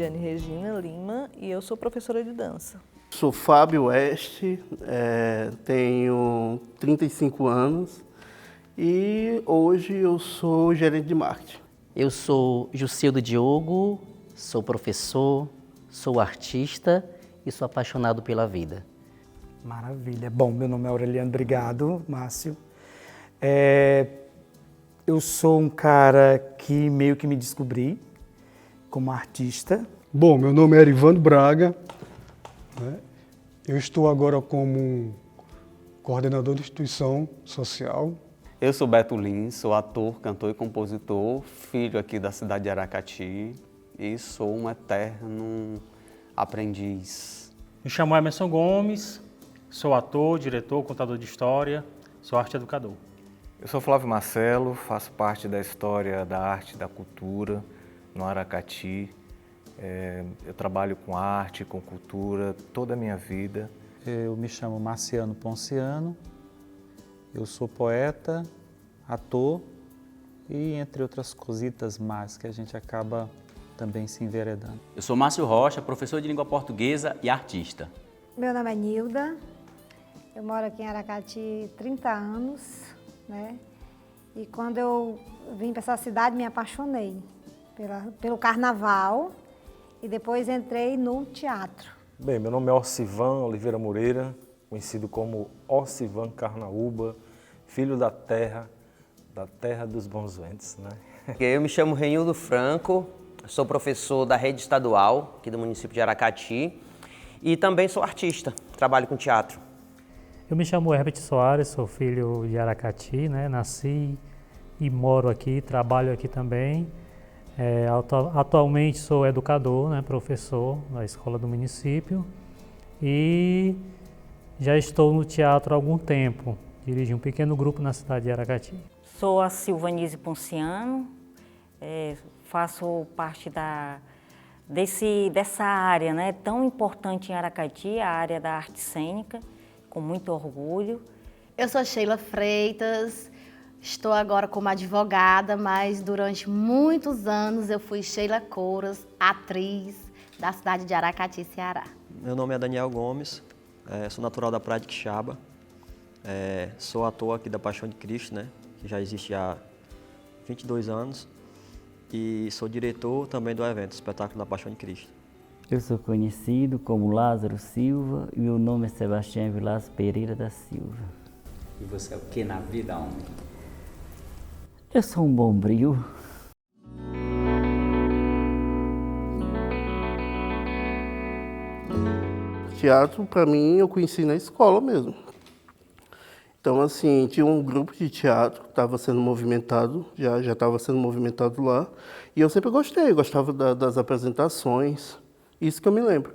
Lidiane Regina Lima e eu sou professora de dança. Sou Fábio Oeste, tenho 35 anos e hoje eu sou gerente de marketing. Eu sou Jucildo Diogo, sou professor, sou artista e sou apaixonado pela vida. Maravilha. Bom, meu nome é Aureliano Brigado, Márcio. Eu sou um cara que meio que me descobri como artista. Bom, meu nome é Erivando Braga, né? Eu estou agora como coordenador de instituição social. Eu sou Beto Lins, sou ator, cantor e compositor, filho aqui da cidade de Aracati e sou um eterno aprendiz. Me chamo Emerson Gomes, sou ator, diretor, contador de história, sou arte educador. Eu sou Flávio Marcelo, faço parte da história da arte e da cultura no Aracati. Eu trabalho com arte, com cultura toda a minha vida. Eu me chamo Marciano Ponciano, eu sou poeta, ator e entre outras cositas mais que a gente acaba também se enveredando. Eu sou Márcio Rocha, professor de língua portuguesa e artista. Meu nome é Nilda, eu moro aqui em Aracati há 30 anos, né? E quando eu vim para essa cidade me apaixonei pelo carnaval e depois entrei no teatro. Bem, meu nome é Orcivan Oliveira Moreira, conhecido como Orcivan Carnaúba, filho da terra dos bons ventos, né? Eu me chamo Renildo Franco, sou professor da rede estadual aqui do município de Aracati e também sou artista, trabalho com teatro. Eu me chamo Herbert Soares, sou filho de Aracati, né? Nasci e moro aqui, trabalho aqui também. Atualmente sou educador, né? Professor da escola do município e já estou no teatro há algum tempo. Dirijo um pequeno grupo na cidade de Aracati. Sou a Silvanise Ponciano, faço parte dessa área, né, tão importante em Aracati, a área da arte cênica, com muito orgulho. Eu sou Sheila Freitas, estou agora como advogada, mas durante muitos anos eu fui Sheila Couras, atriz da cidade de Aracati, Ceará. Meu nome é Daniel Gomes, sou natural da Praia de Quixaba. Sou ator aqui da Paixão de Cristo, né, que já existe há 22 anos, e sou diretor também do evento, Espetáculo da Paixão de Cristo. Eu sou conhecido como Lázaro Silva e meu nome é Sebastião Vilas Pereira da Silva. E você é o que na vida, homem? Eu sou um bombril. Teatro, para mim, eu conheci na escola mesmo. Então, assim, tinha um grupo de teatro que estava sendo movimentado, já estava sendo movimentado lá, e eu sempre gostava das apresentações, isso que eu me lembro.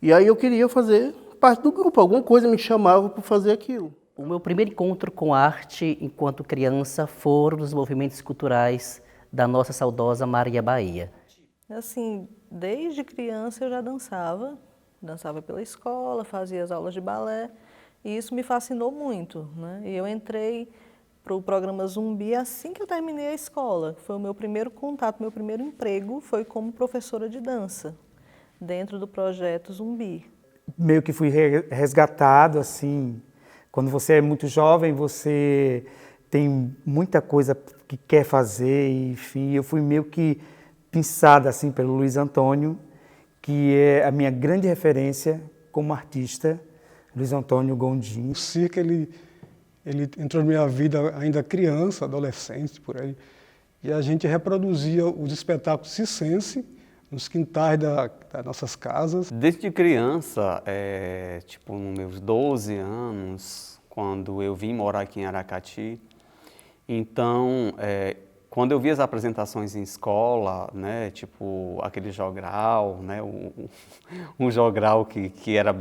E aí eu queria fazer parte do grupo, alguma coisa me chamava para fazer aquilo. O meu primeiro encontro com arte enquanto criança foram nos movimentos culturais da nossa saudosa Maria Bahia. Assim, desde criança eu já dançava pela escola, fazia as aulas de balé, e isso me fascinou muito, né? E eu entrei para o programa Zumbi assim que eu terminei a escola. Foi o meu primeiro contato, meu primeiro emprego foi como professora de dança, dentro do projeto Zumbi. Meio que fui resgatado, assim, quando você é muito jovem, você tem muita coisa que quer fazer, enfim, eu fui meio que pinçada, assim, pelo Luiz Antônio, que é a minha grande referência como artista, Luiz Antônio Gondim. O circo, ele entrou na minha vida ainda criança, adolescente, por aí. E a gente reproduzia os espetáculos circenses nos quintais das nossas casas. Desde criança, tipo nos meus 12 anos, quando eu vim morar aqui em Aracati, então, quando eu vi as apresentações em escola, né, tipo aquele jogral, né, um jogral que era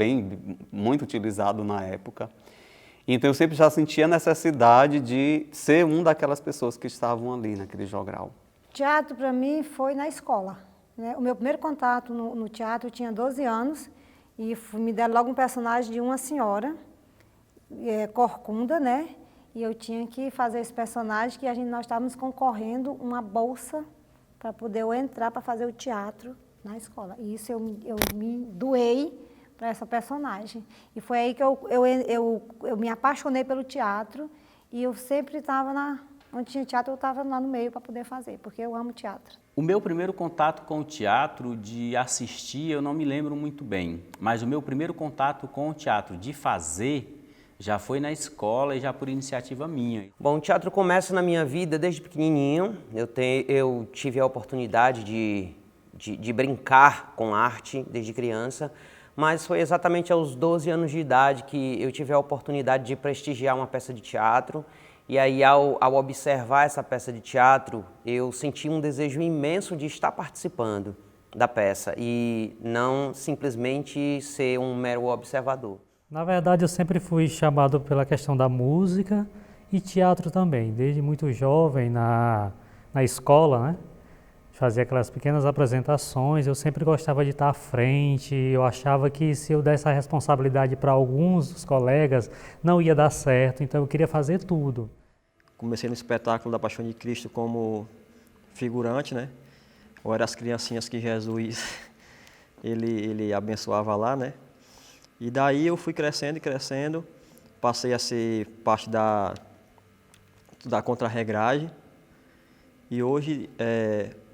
muito utilizado na época, então eu sempre já sentia a necessidade de ser uma daquelas pessoas que estavam ali naquele jogral. Teatro para mim foi na escola, né? O meu primeiro contato no teatro eu tinha 12 anos e me deram logo um personagem de uma senhora, corcunda, né? E eu tinha que fazer esse personagem que nós estávamos concorrendo uma bolsa para poder eu entrar para fazer o teatro na escola. E isso eu me doei para essa personagem. E foi aí que eu me apaixonei pelo teatro e eu sempre estava onde tinha teatro, eu estava lá no meio para poder fazer, porque eu amo teatro. O meu primeiro contato com o teatro, de assistir, eu não me lembro muito bem, mas o meu primeiro contato com o teatro, de fazer, já foi na escola e já por iniciativa minha. Bom, o teatro começa na minha vida desde pequenininho. Eu tive a oportunidade de brincar com arte desde criança, mas foi exatamente aos 12 anos de idade que eu tive a oportunidade de prestigiar uma peça de teatro. E aí, ao observar essa peça de teatro, eu senti um desejo imenso de estar participando da peça e não simplesmente ser um mero observador. Na verdade, eu sempre fui chamado pela questão da música e teatro também. Desde muito jovem, na escola, né? Fazia aquelas pequenas apresentações, eu sempre gostava de estar à frente, eu achava que se eu desse a responsabilidade para alguns dos colegas, não ia dar certo, então eu queria fazer tudo. Comecei no espetáculo da Paixão de Cristo como figurante, né? Ou eram as criancinhas que Jesus ele abençoava lá, né? E daí eu fui crescendo e crescendo, passei a ser parte da contra-regragem e hoje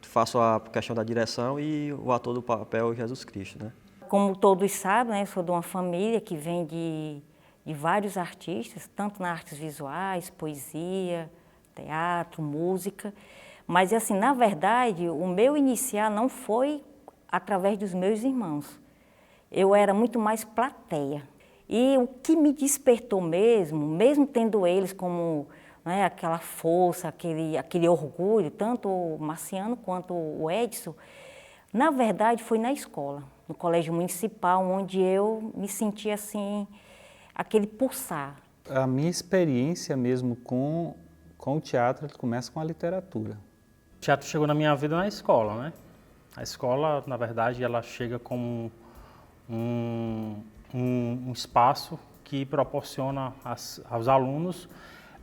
faço a questão da direção e o ator do papel Jesus Cristo, né? Como todos sabem, né, eu sou de uma família que vem de vários artistas, tanto nas artes visuais, poesia, teatro, música. Mas, assim, na verdade, o meu iniciar não foi através dos meus irmãos. Eu era muito mais plateia. E o que me despertou mesmo tendo eles como, né, aquela força, aquele orgulho, tanto o Marciano quanto o Edson, na verdade foi na escola, no colégio municipal, onde eu me senti assim, aquele pulsar. A minha experiência mesmo com o teatro começa com a literatura. O teatro chegou na minha vida na escola, né? A escola, na verdade, ela chega como um espaço que proporciona aos alunos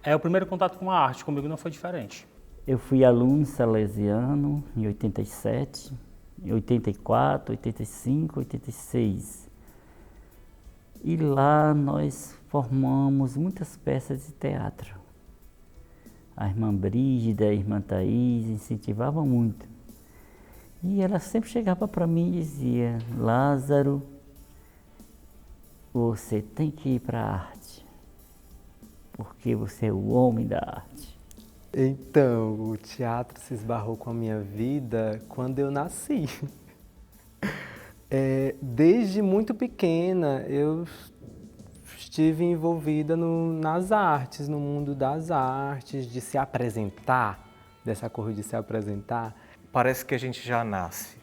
o primeiro contato com a arte. Comigo não foi diferente. Eu fui aluno salesiano em 87, em 84, 85, 86. E lá nós formamos muitas peças de teatro. A irmã Brígida, a irmã Thaís incentivavam muito. E ela sempre chegava para mim e dizia: Lázaro, você tem que ir para a arte, porque você é o homem da arte. Então, o teatro se esbarrou com a minha vida quando eu nasci. Desde muito pequena, eu estive envolvida nas artes, no mundo das artes, de se apresentar, dessa coisa de se apresentar. Parece que a gente já nasce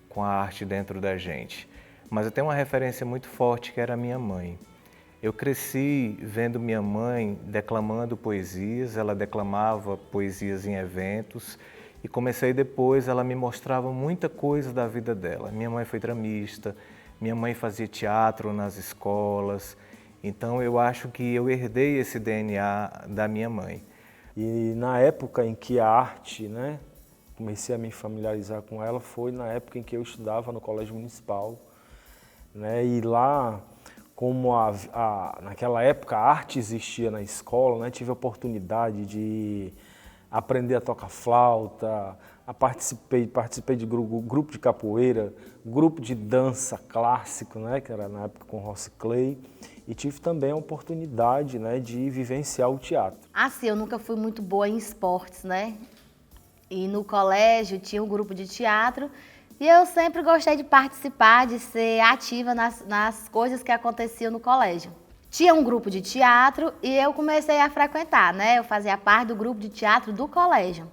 com a arte dentro da gente. Mas eu tenho uma referência muito forte que era a minha mãe. Eu cresci vendo minha mãe declamando poesias, ela declamava poesias em eventos e comecei depois, ela me mostrava muita coisa da vida dela. Minha mãe foi dramista, minha mãe fazia teatro nas escolas, então eu acho que eu herdei esse DNA da minha mãe. E na época em que a arte, né, comecei a me familiarizar com ela, foi na época em que eu estudava no Colégio Municipal, né, e lá, como naquela época a arte existia na escola, né, tive a oportunidade de aprender a tocar flauta, participei de grupo de capoeira, grupo de dança clássico, né, que era na época com Rossi Clay, e tive também a oportunidade, né, de vivenciar o teatro. Assim, eu nunca fui muito boa em esportes, né? E no colégio tinha um grupo de teatro e eu sempre gostei de participar, de ser ativa nas coisas que aconteciam no colégio. Tinha um grupo de teatro e eu comecei a frequentar, né? Eu fazia parte do grupo de teatro do colégio.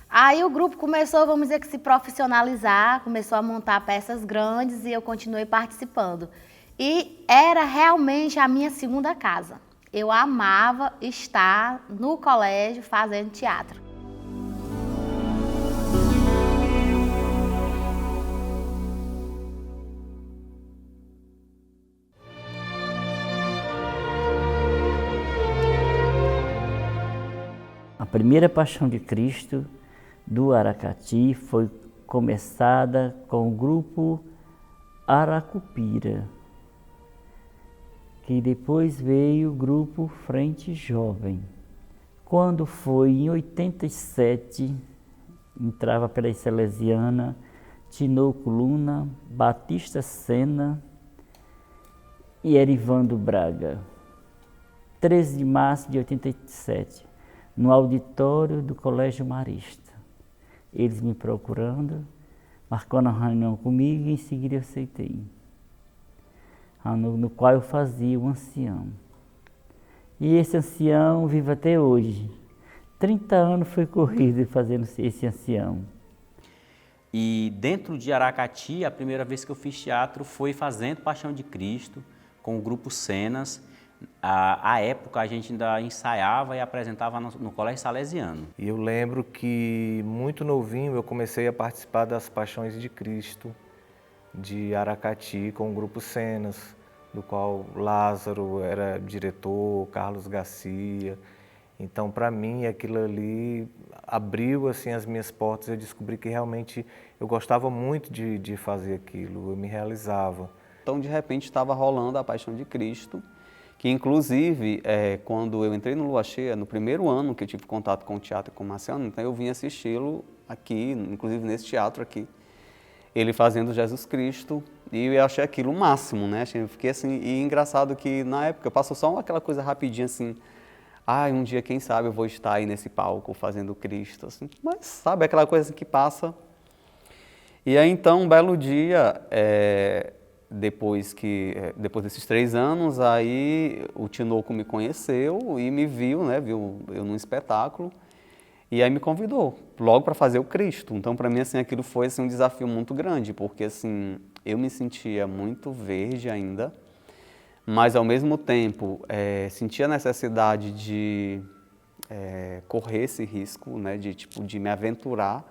Aí o grupo começou, vamos dizer que se profissionalizar, começou a montar peças grandes e eu continuei participando. E era realmente a minha segunda casa. Eu amava estar no colégio fazendo teatro. A primeira Paixão de Cristo do Aracati foi começada com o grupo Aracupira, que depois veio o grupo Frente Jovem. Quando foi em 87, entrava pela Salesiana, Tinoco Luna, Batista Sena e Erivando Braga. 13 de março de 87, no auditório do Colégio Marista. Eles me procurando, marcando uma reunião comigo e em seguida eu aceitei. No qual eu fazia o ancião. E esse ancião vive até hoje. 30 anos foi corrido fazendo esse ancião. E dentro de Aracati, a primeira vez que eu fiz teatro foi fazendo Paixão de Cristo, com o grupo Cenas. À época a gente ainda ensaiava e apresentava no Colégio Salesiano. E eu lembro que muito novinho eu comecei a participar das Paixões de Cristo de Aracati com o grupo Cenas, do qual Lázaro era diretor, Carlos Garcia. Então, para mim, aquilo ali abriu assim as minhas portas. Eu descobri que realmente eu gostava muito de fazer aquilo, eu me realizava. Então, de repente, estava rolando a Paixão de Cristo, que inclusive, quando eu entrei no Lua Cheia, no primeiro ano que eu tive contato com o teatro e com o Marciano, então eu vim assisti-lo aqui, inclusive nesse teatro aqui, ele fazendo Jesus Cristo, e eu achei aquilo o máximo, né? Eu fiquei assim, e engraçado que na época passou só aquela coisa rapidinha assim, um dia, quem sabe, eu vou estar aí nesse palco fazendo Cristo, assim, mas sabe, aquela coisa assim que passa. E aí então, um belo dia, depois desses 3 anos, aí o Tinoco me conheceu e me viu, né? Viu eu num espetáculo. E aí me convidou logo para fazer o Cristo. Então, para mim, assim, aquilo foi assim, um desafio muito grande, porque assim, eu me sentia muito verde ainda, mas ao mesmo tempo sentia a necessidade de correr esse risco, né, de me aventurar.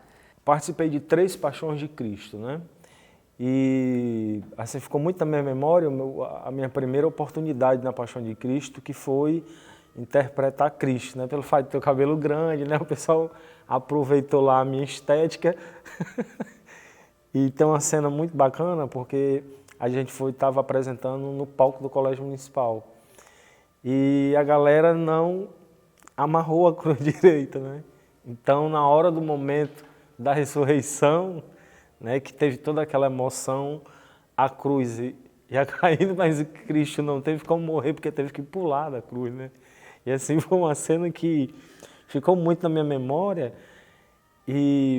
Participei de 3 Paixões de Cristo, né? E assim ficou muito na minha memória a minha primeira oportunidade na Paixão de Cristo, que foi interpretar Cristo, né? Pelo fato de ter o cabelo grande, né? O pessoal aproveitou lá a minha estética. E tem uma cena muito bacana, porque a gente estava apresentando no palco do Colégio Municipal. E a galera não amarrou a cruz direita, né? Então, na hora do momento da ressurreição, né, que teve toda aquela emoção, a cruz ia caindo, mas Cristo não teve como morrer, porque teve que pular da cruz, né? E assim foi uma cena que ficou muito na minha memória.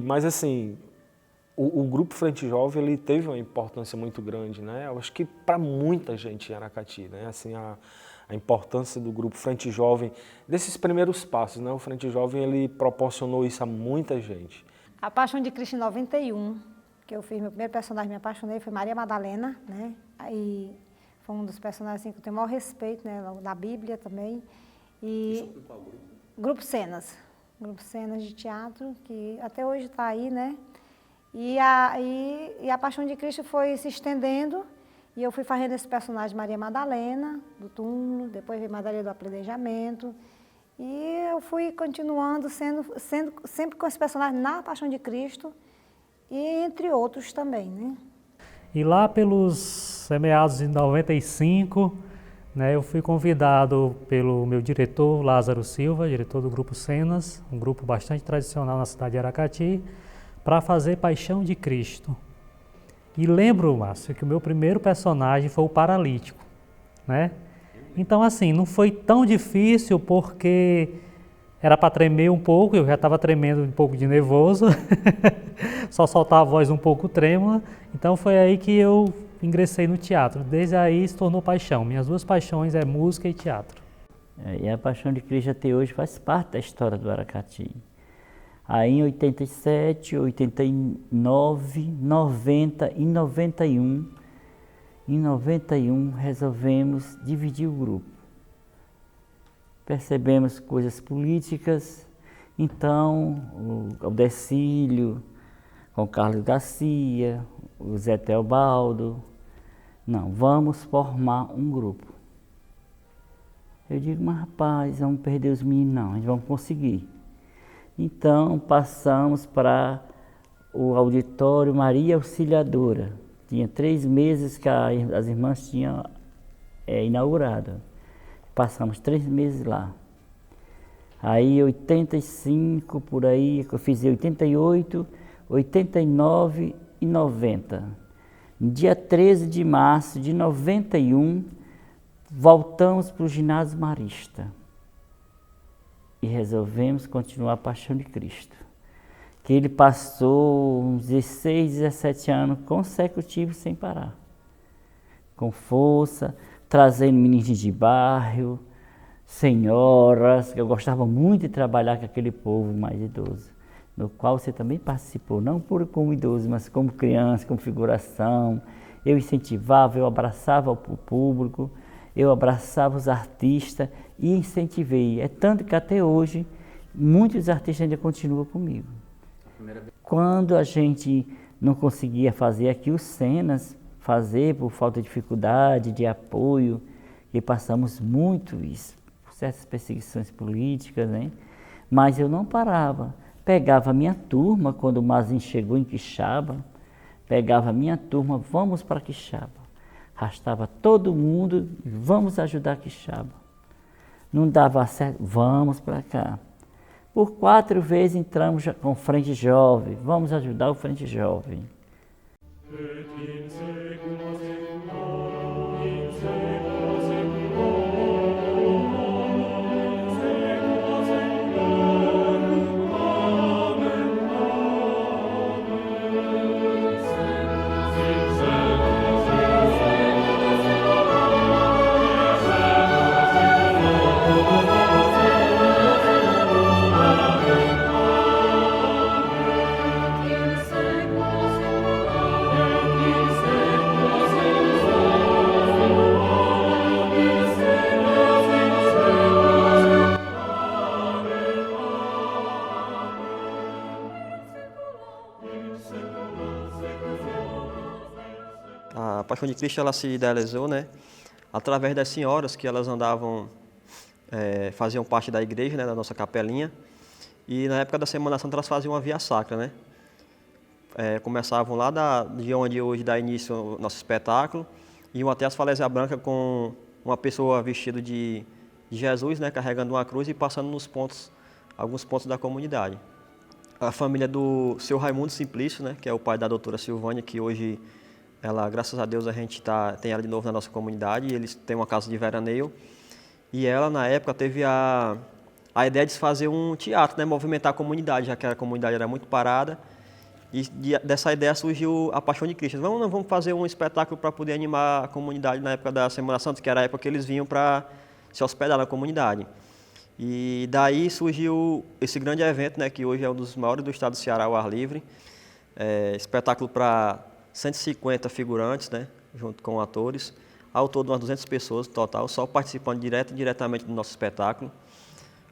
Mas assim, o Grupo Frente Jovem ele teve uma importância muito grande, né? Eu acho que para muita gente em Aracati, né? Assim, a importância do Grupo Frente Jovem, desses primeiros passos, né? O Frente Jovem ele proporcionou isso a muita gente. A Paixão de Cristo em 91, que eu fiz, meu primeiro personagem, me apaixonei, foi Maria Madalena, né? Aí foi um dos personagens assim, que eu tenho o maior respeito, né? Da Bíblia também. E qual grupo? Grupo Cenas. Grupo Cenas de teatro, que até hoje está aí, né? E a Paixão de Cristo foi se estendendo, e eu fui fazendo esse personagem Maria Madalena, do túmulo, depois veio Madalena do Apledejamento, e eu fui continuando sendo sempre com esse personagem na Paixão de Cristo, e entre outros também, né? E lá pelos meados de 95, né, eu fui convidado pelo meu diretor, Lázaro Silva, diretor do Grupo Cenas, um grupo bastante tradicional na cidade de Aracati, para fazer Paixão de Cristo. E lembro, Márcio, que o meu primeiro personagem foi o paralítico, né? Então, assim, não foi tão difícil porque era para tremer um pouco, eu já estava tremendo um pouco de nervoso, só soltava a voz um pouco trêmula, então foi aí que eu ingressei no teatro. Desde aí se tornou paixão. Minhas 2 paixões é música e teatro. E a Paixão de Cristo até hoje faz parte da história do Aracati. Aí em 87, 89, 90 e 91, em 91 resolvemos dividir o grupo. Percebemos coisas políticas, então o Decílio, com o Carlos Garcia, o Zé Teobaldo, não, vamos formar um grupo. Eu digo, mas rapaz, vamos perder os meninos, não, a gente vamos conseguir. Então passamos para o auditório Maria Auxiliadora. Tinha 3 meses que as irmãs tinham inaugurado. Passamos 3 meses lá. Aí 85, por aí, eu fiz 88, 89 e 90. No dia 13 de março de 91, voltamos para o ginásio marista. E resolvemos continuar a Paixão de Cristo. Que ele passou uns 16, 17 anos consecutivos sem parar. Com força, trazendo meninos de bairro, senhoras, eu gostava muito de trabalhar com aquele povo mais idoso, no qual você também participou, não como idoso, mas como criança, como figuração. Eu incentivava, eu abraçava o público, eu abraçava os artistas e incentivei. É tanto que até hoje, muitos artistas ainda continuam comigo. Quando a gente não conseguia fazer aqui os cenas, fazer por falta de dificuldade, de apoio, e passamos muito isso, por certas perseguições políticas, né? Mas eu não parava. Pegava a minha turma, quando o Mazinho chegou em Quixaba, pegava a minha turma, vamos para Quixaba. Arrastava todo mundo, vamos ajudar Quixaba. Não dava certo, vamos para cá. Por 4 vezes entramos com Frente Jovem, vamos ajudar o Frente Jovem. A Paixão de Cristo ela se idealizou, né, através das senhoras que elas andavam, faziam parte da igreja, né, da nossa capelinha, e na época da Semana Santa elas faziam uma via sacra, né. Começavam lá de onde hoje dá início o nosso espetáculo, iam até as Falésias Brancas com uma pessoa vestida de Jesus, né, carregando uma cruz e passando alguns pontos da comunidade. A família do seu Raimundo Simplício, né, que é o pai da doutora Silvânia, que hoje ela, graças a Deus, a gente tem ela de novo na nossa comunidade, e eles têm uma casa de veraneio. E ela, na época, teve a ideia de se fazer um teatro, né, movimentar a comunidade, já que a comunidade era muito parada. E dessa ideia surgiu a Paixão de Cristo. Vamos fazer um espetáculo para poder animar a comunidade na época da Semana Santa, que era a época que eles vinham para se hospedar na comunidade. E daí surgiu esse grande evento, né, que hoje é um dos maiores do estado do Ceará, ao ar livre. Espetáculo para 150 figurantes, né, junto com atores. Ao todo, umas 200 pessoas no total, só participando diretamente do nosso espetáculo.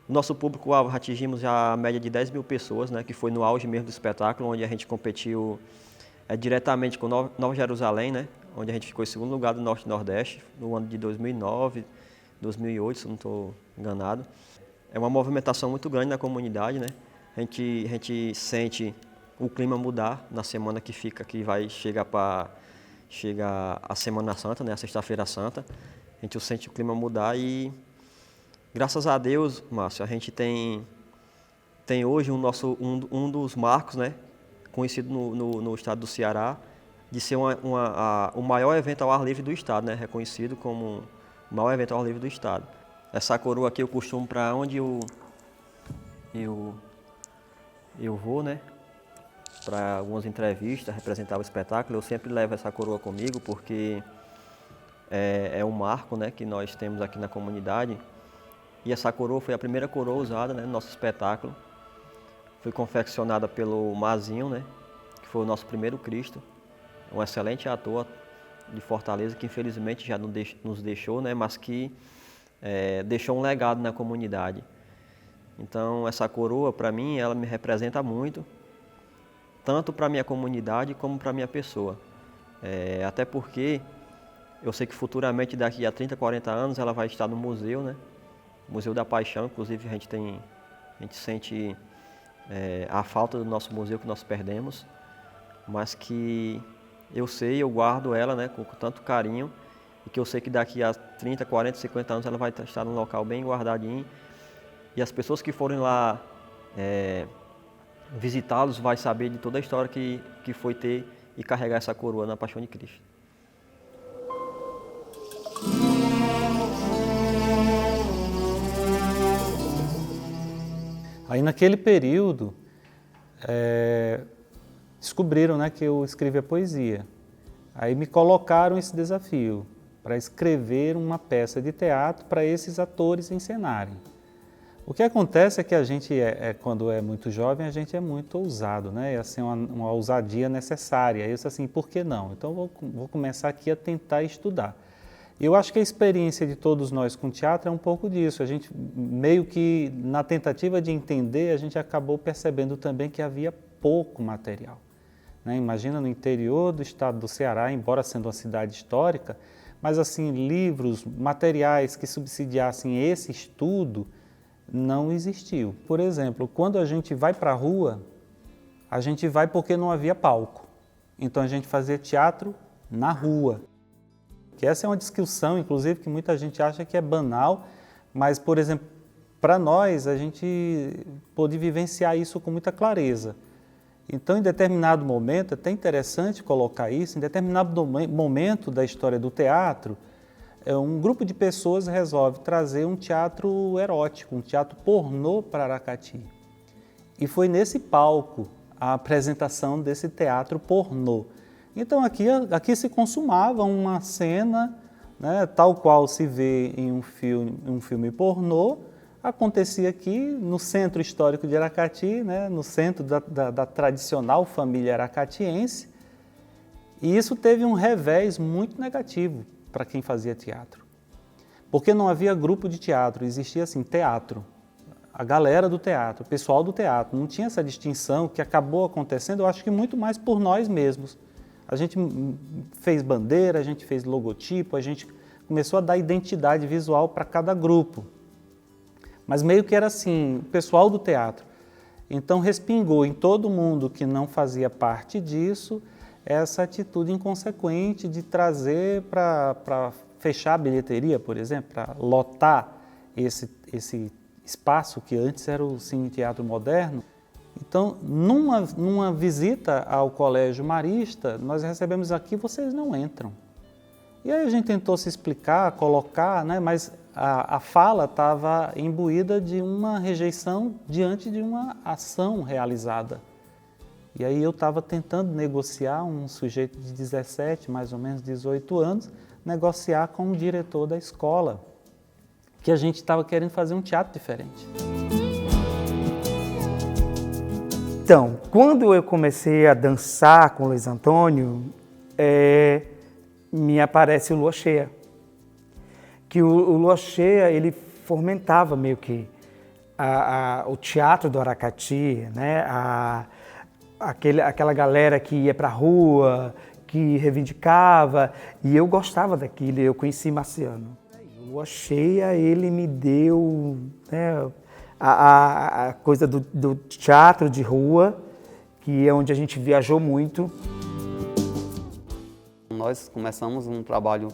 O nosso público-alvo, atingimos já a média de 10 mil pessoas, né, que foi no auge mesmo do espetáculo, onde a gente competiu diretamente com Nova Jerusalém, né, onde a gente ficou em segundo lugar do Norte e Nordeste, no ano de 2009, 2008, se eu não estou enganado. É uma movimentação muito grande na comunidade, né? A gente sente o clima mudar na semana que chega a Semana Santa, né, a Sexta-feira Santa. A gente sente o clima mudar e, graças a Deus, Márcio, a gente tem hoje um dos marcos, né, conhecido no estado do Ceará, de ser o maior evento ao ar livre do estado, né, reconhecido como o maior evento ao ar livre do estado. Essa coroa aqui eu costumo, para onde eu vou, né, para algumas entrevistas, representar o espetáculo, eu sempre levo essa coroa comigo, porque é um marco, né, que nós temos aqui na comunidade. E essa coroa foi a primeira coroa usada, né, no nosso espetáculo. Foi confeccionada pelo Mazinho, né, que foi o nosso primeiro Cristo, um excelente ator de Fortaleza, que infelizmente já nos deixou, né, mas que deixou um legado na comunidade. Então, essa coroa, para mim, ela me representa muito, tanto para a minha comunidade como para a minha pessoa. Até porque eu sei que futuramente, daqui a 30, 40 anos, ela vai estar no museu, né? Museu da Paixão. Inclusive, a gente sente a falta do nosso museu que nós perdemos. mas que eu guardo ela, né, com tanto carinho, e que eu sei que daqui a 30, 40, 50 anos ela vai estar num local bem guardadinho, e as pessoas que forem lá visitá-los vai saber de toda a história que foi ter e carregar essa coroa na Paixão de Cristo. Aí naquele período, descobriram, né, que eu escrevia poesia. Aí me colocaram esse desafio para escrever uma peça de teatro para esses atores encenarem. O que acontece é que a gente, quando é muito jovem, a gente é muito ousado, né? É assim, uma ousadia necessária. Eu disse assim, por que não? Então vou começar aqui a tentar estudar. Eu acho que a experiência de todos nós com teatro é um pouco disso. A gente, meio que na tentativa de entender, a gente acabou percebendo também que havia pouco material, né? Imagina no interior do estado do Ceará, embora sendo uma cidade histórica, mas assim, livros, materiais que subsidiassem esse estudo não existiu. Por exemplo, quando a gente vai para a rua, a gente vai porque não havia palco. Então a gente fazia teatro na rua. Que essa é uma discussão, inclusive, que muita gente acha que é banal, mas, por exemplo, para nós, a gente pôde vivenciar isso com muita clareza. Então, em determinado momento, é até interessante colocar isso, em determinado momento da história do teatro, um grupo de pessoas resolve trazer um teatro erótico, um teatro pornô para Aracati. E foi nesse palco a apresentação desse teatro pornô. Então aqui se consumava uma cena, né, tal qual se vê em um filme pornô, acontecia aqui no centro histórico de Aracati, né, no centro da tradicional família aracatiense, e isso teve um revés muito negativo para quem fazia teatro. Porque não havia grupo de teatro, existia assim, teatro. A galera do teatro, o pessoal do teatro, não tinha essa distinção que acabou acontecendo, eu acho que muito mais por nós mesmos. A gente fez bandeira, a gente fez logotipo, a gente começou a dar identidade visual para cada grupo. Mas meio que era assim, o pessoal do teatro. Então respingou em todo mundo que não fazia parte disso essa atitude inconsequente de trazer para fechar a bilheteria, por exemplo, para lotar esse espaço que antes era o Cine Teatro Moderno. Então, numa visita ao Colégio Marista, nós recebemos aqui, vocês não entram. E aí a gente tentou se explicar, colocar, né, mas a fala estava imbuída de uma rejeição diante de uma ação realizada. E aí eu estava tentando negociar, um sujeito de 17, mais ou menos 18 anos, negociar com o diretor da escola, que a gente estava querendo fazer um teatro diferente. Então, quando eu comecei a dançar com o Luiz Antônio, me aparece o Lua Cheia. Que o Lua Cheia, ele fomentava meio que o teatro do Aracati, né? Aquela galera que ia para a rua, que reivindicava, e eu gostava daquilo, eu conheci Marciano. O Lua Cheia, ele me deu, né, a coisa do teatro de rua, que é onde a gente viajou muito. Nós começamos um trabalho,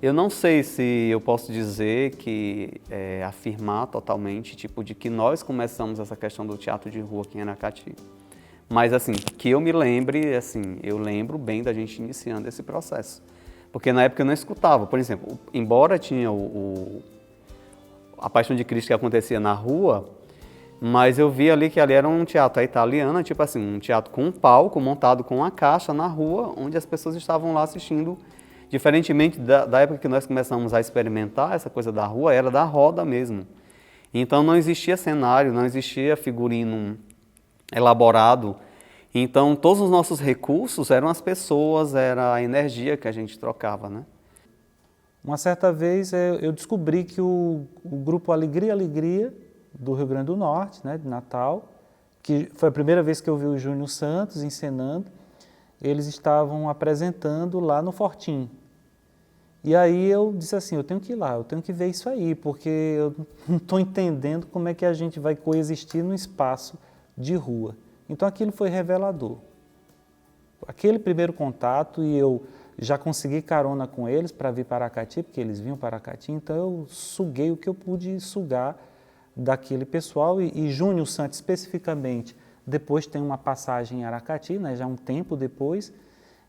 eu não sei se eu posso dizer que afirmar totalmente, tipo, de que nós começamos essa questão do teatro de rua aqui em Aracati. Mas, assim, que eu me lembre, assim, eu lembro bem da gente iniciando esse processo. Porque na época eu não escutava. Por exemplo, embora tinha a Paixão de Cristo que acontecia na rua, mas eu vi ali que ali era um teatro italiano, tipo assim, um teatro com um palco montado com uma caixa na rua, onde as pessoas estavam lá assistindo. Diferentemente da época que nós começamos a experimentar essa coisa da rua, era da roda mesmo. Então não existia cenário, não existia figurino elaborado. Então todos os nossos recursos eram as pessoas, era a energia que a gente trocava, né? Uma certa vez eu descobri que o grupo Alegria, do Rio Grande do Norte, né, de Natal, que foi a primeira vez que eu vi o Júnior Santos encenando, eles estavam apresentando lá no Fortim. E aí eu disse assim, eu tenho que ir lá, eu tenho que ver isso aí, porque eu não estou entendendo como é que a gente vai coexistir num espaço de rua. Então aquilo foi revelador. aquele primeiro contato, e eu já consegui carona com eles para vir para Aracati, porque eles vinham para Aracati, então eu suguei o que eu pude sugar daquele pessoal. E Júnior Santos, especificamente, depois tem uma passagem em Aracati, né, já um tempo depois,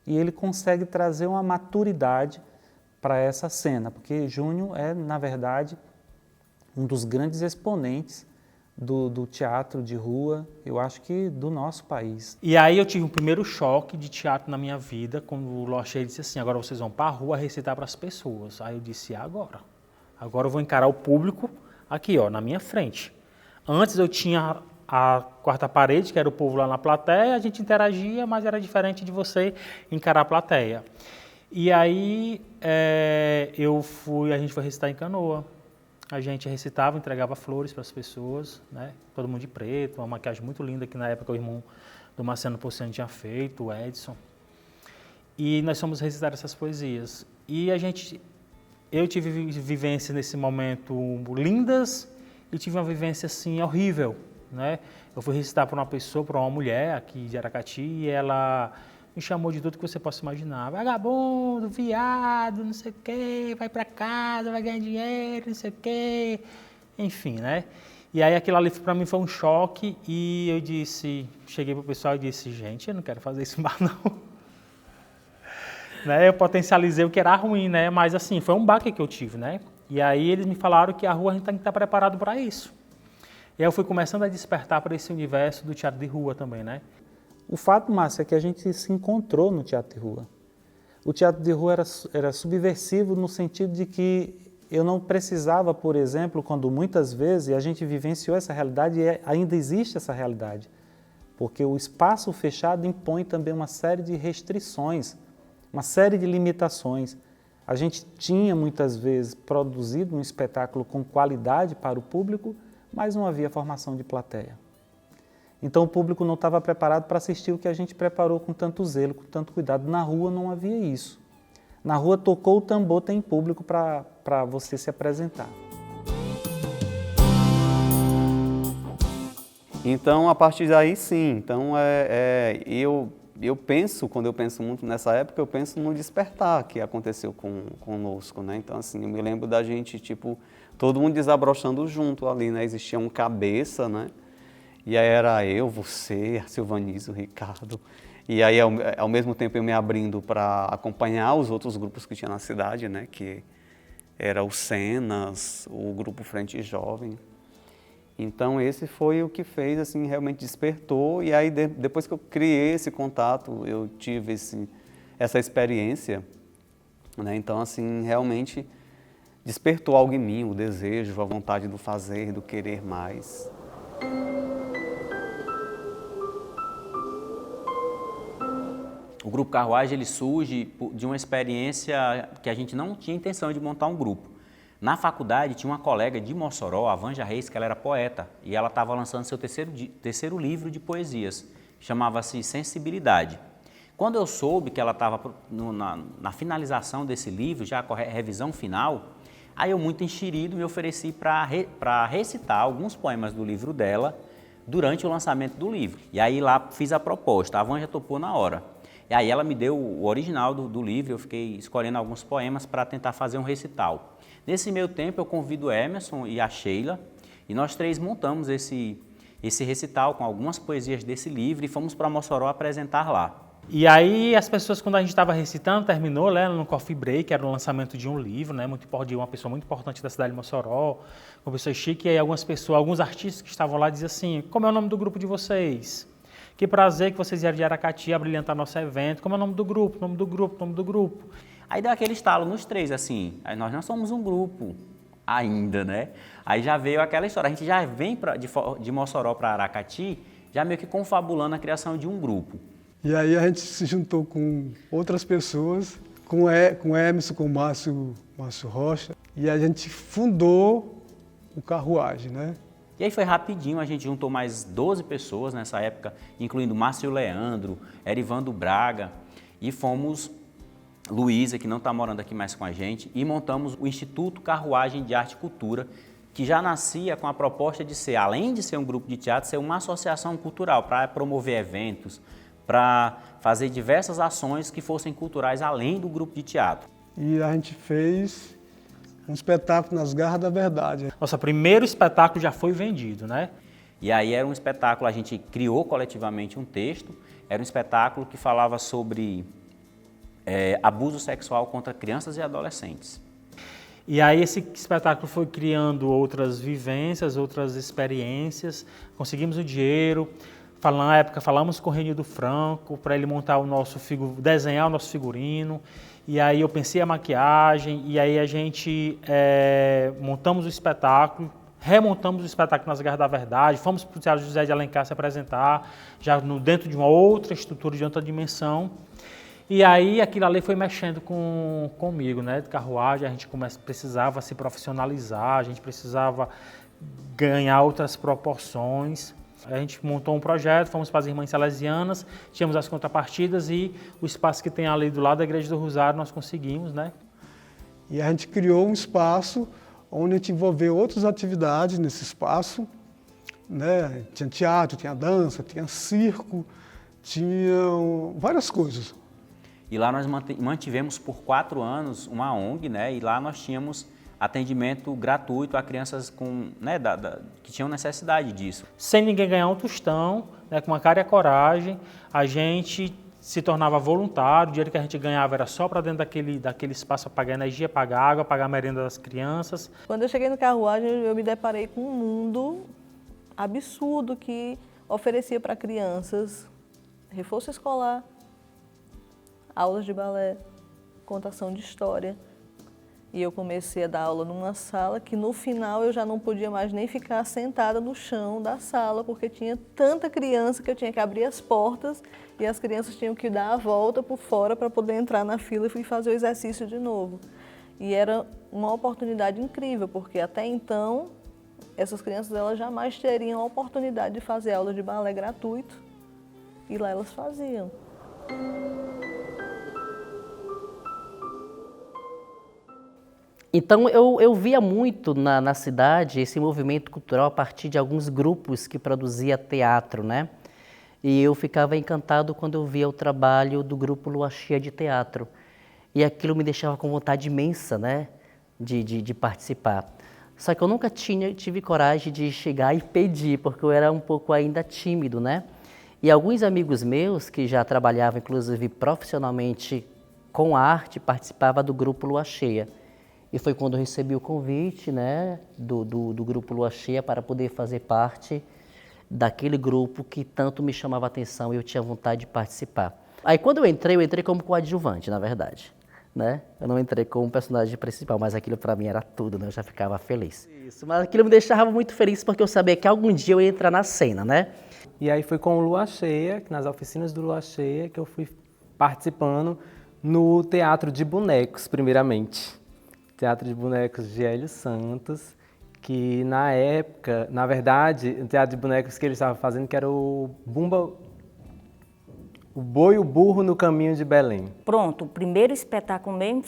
e ele consegue trazer uma maturidade para essa cena, porque Júnior é, na verdade, um dos grandes exponentes do teatro de rua, eu acho que do nosso país. E aí eu tive um primeiro choque de teatro na minha vida, quando o Lochê disse assim, agora vocês vão para a rua recitar para as pessoas. Aí eu disse, agora eu vou encarar o público aqui, ó, na minha frente. Antes eu tinha a quarta parede, que era o povo lá na plateia, a gente interagia, mas era diferente de você encarar a plateia. E aí a gente foi recitar em Canoa. A gente recitava, entregava flores para as pessoas, né? Todo mundo de preto, uma maquiagem muito linda que na época o irmão do Marciano Ponciano tinha feito, o Edson. E nós fomos recitar essas poesias. E eu tive vivências nesse momento lindas e tive uma vivência assim horrível, né? Eu fui recitar para uma pessoa, para uma mulher aqui de Aracati, e ela me chamou de tudo que você possa imaginar. Vagabundo, viado, não sei o quê, vai para casa, vai ganhar dinheiro, não sei o quê. Enfim, né? E aí aquilo ali para mim foi um choque e eu cheguei pro pessoal e disse, gente, eu não quero fazer isso mais não. Né? Eu potencializei o que era ruim, né? Mas assim, foi um baque que eu tive, né? E aí eles me falaram que a rua a gente tem que estar preparado para isso. E aí eu fui começando a despertar para esse universo do teatro de rua também, né? O fato, Márcio, é que a gente se encontrou no teatro de rua. O teatro de rua era subversivo no sentido de que eu não precisava, por exemplo, quando muitas vezes, e a gente vivenciou essa realidade e ainda existe essa realidade, porque o espaço fechado impõe também uma série de restrições, uma série de limitações. A gente tinha muitas vezes produzido um espetáculo com qualidade para o público, mas não havia formação de plateia. Então o público não estava preparado para assistir o que a gente preparou com tanto zelo, com tanto cuidado. Na rua não havia isso. Na rua tocou o tambor, tem público para você se apresentar. Então, a partir daí, sim. Então, eu penso, quando eu penso muito nessa época, eu penso no despertar que aconteceu conosco, né? Então, assim, eu me lembro da gente, tipo, todo mundo desabrochando junto ali, né? Existia um cabeça, né? E aí era eu, você, a Silvanise, o Ricardo. E aí, ao mesmo tempo, eu me abrindo para acompanhar os outros grupos que tinha na cidade, né? Que era o Cenas, o Grupo Frente Jovem. Então, esse foi o que fez, assim, realmente despertou. E aí, depois que eu criei esse contato, eu tive essa experiência, né? Então, assim, realmente despertou algo em mim, o desejo, a vontade do fazer, do querer mais. O Grupo Carruagem ele surge de uma experiência que a gente não tinha intenção de montar um grupo. Na faculdade tinha uma colega de Mossoró, a Vanja Reis, que ela era poeta, e ela estava lançando seu terceiro livro de poesias, chamava-se Sensibilidade. Quando eu soube que ela estava na finalização desse livro, já com a revisão final, aí eu muito enxerido me ofereci para recitar alguns poemas do livro dela durante o lançamento do livro. E aí lá fiz a proposta, a Vanja topou na hora. E aí ela me deu o original do livro, eu fiquei escolhendo alguns poemas para tentar fazer um recital. Nesse meio tempo eu convido o Emerson e a Sheila, e nós três montamos esse recital com algumas poesias desse livro e fomos para Mossoró apresentar lá. E aí as pessoas, quando a gente estava recitando, terminou, né, no Coffee Break, era o lançamento de um livro, né, de uma pessoa muito importante da cidade de Mossoró, uma pessoa chique, e aí alguns artistas que estavam lá diziam assim, como é o nome do grupo de vocês? Que prazer que vocês vieram de Aracati a brilhantar nosso evento. Como é o nome do grupo? Nome do grupo, nome do grupo. Aí deu aquele estalo nos três, assim. Aí nós não somos um grupo ainda, né? Aí já veio aquela história. A gente já vem de Mossoró para Aracati, já meio que confabulando a criação de um grupo. E aí a gente se juntou com outras pessoas, com o Emerson, com o Márcio Rocha, e a gente fundou o Carruagem, né? E aí foi rapidinho, a gente juntou mais 12 pessoas nessa época, incluindo Márcio Leandro, Erivando Braga, e fomos, Luísa, que não está morando aqui mais com a gente, e montamos o Instituto Carruagem de Arte e Cultura, que já nascia com a proposta de ser, além de ser um grupo de teatro, ser uma associação cultural para promover eventos, para fazer diversas ações que fossem culturais além do grupo de teatro. E a gente fez um espetáculo nas Garras da Verdade. Nosso primeiro espetáculo já foi vendido, né? E aí era um espetáculo, a gente criou coletivamente um texto, era um espetáculo que falava sobre abuso sexual contra crianças e adolescentes. E aí esse espetáculo foi criando outras vivências, outras experiências, conseguimos o dinheiro, na época falamos com o Renildo Franco para ele montar desenhar o nosso figurino, e aí eu pensei a maquiagem, e aí a gente montamos o espetáculo, remontamos o espetáculo nas Garras da Verdade, fomos para o Teatro José de Alencar se apresentar, já dentro de uma outra estrutura, de outra dimensão. E aí aquilo ali foi mexendo comigo, né, de carruagem, a gente precisava se profissionalizar, a gente precisava ganhar outras proporções. A gente montou um projeto, fomos para as Irmãs Salesianas, tínhamos as contrapartidas e o espaço que tem ali do lado da Igreja do Rosário nós conseguimos, né? E a gente criou um espaço onde a gente envolveu outras atividades nesse espaço, né? Tinha teatro, tinha dança, tinha circo, tinha várias coisas. E lá nós mantivemos por 4 anos uma ONG, né? E lá nós tínhamos atendimento gratuito a crianças que tinham necessidade disso. Sem ninguém ganhar um tostão, né, com uma cara e a coragem, a gente se tornava voluntário, o dinheiro que a gente ganhava era só para dentro daquele espaço, para pagar energia, pagar água, pagar a merenda das crianças. Quando eu cheguei no Carruagem, eu me deparei com um mundo absurdo que oferecia para crianças reforço escolar, aulas de balé, contação de história. E eu comecei a dar aula numa sala que no final eu já não podia mais nem ficar sentada no chão da sala, porque tinha tanta criança que eu tinha que abrir as portas e as crianças tinham que dar a volta por fora para poder entrar na fila e fazer o exercício de novo. E era uma oportunidade incrível, porque até então essas crianças elas jamais teriam a oportunidade de fazer aula de balé gratuito e lá elas faziam. Então eu via muito na cidade esse movimento cultural a partir de alguns grupos que produzia teatro, né? E eu ficava encantado quando eu via o trabalho do grupo Lua Cheia de Teatro. E aquilo me deixava com vontade imensa, né? De participar. Só que eu nunca tive coragem de chegar e pedir, porque eu era um pouco ainda tímido, né? E alguns amigos meus, que já trabalhavam inclusive profissionalmente com arte, participavam do grupo Lua Cheia. E foi quando eu recebi o convite, né, do grupo Lua Cheia para poder fazer parte daquele grupo que tanto me chamava a atenção e eu tinha vontade de participar. Aí quando eu entrei como coadjuvante, na verdade, né? Eu não entrei como personagem principal, mas aquilo para mim era tudo, né? Eu já ficava feliz. Isso, mas aquilo me deixava muito feliz porque eu sabia que algum dia eu ia entrar na cena, né? E aí foi com o Lua Cheia, nas oficinas do Lua Cheia, que eu fui participando no Teatro de Bonecos, primeiramente. Teatro de Bonecos de Hélio Santos, que na época, na verdade, o Teatro de Bonecos que ele estava fazendo, que era o Boi e o Burro no Caminho de Belém. Pronto, o primeiro espetáculo mesmo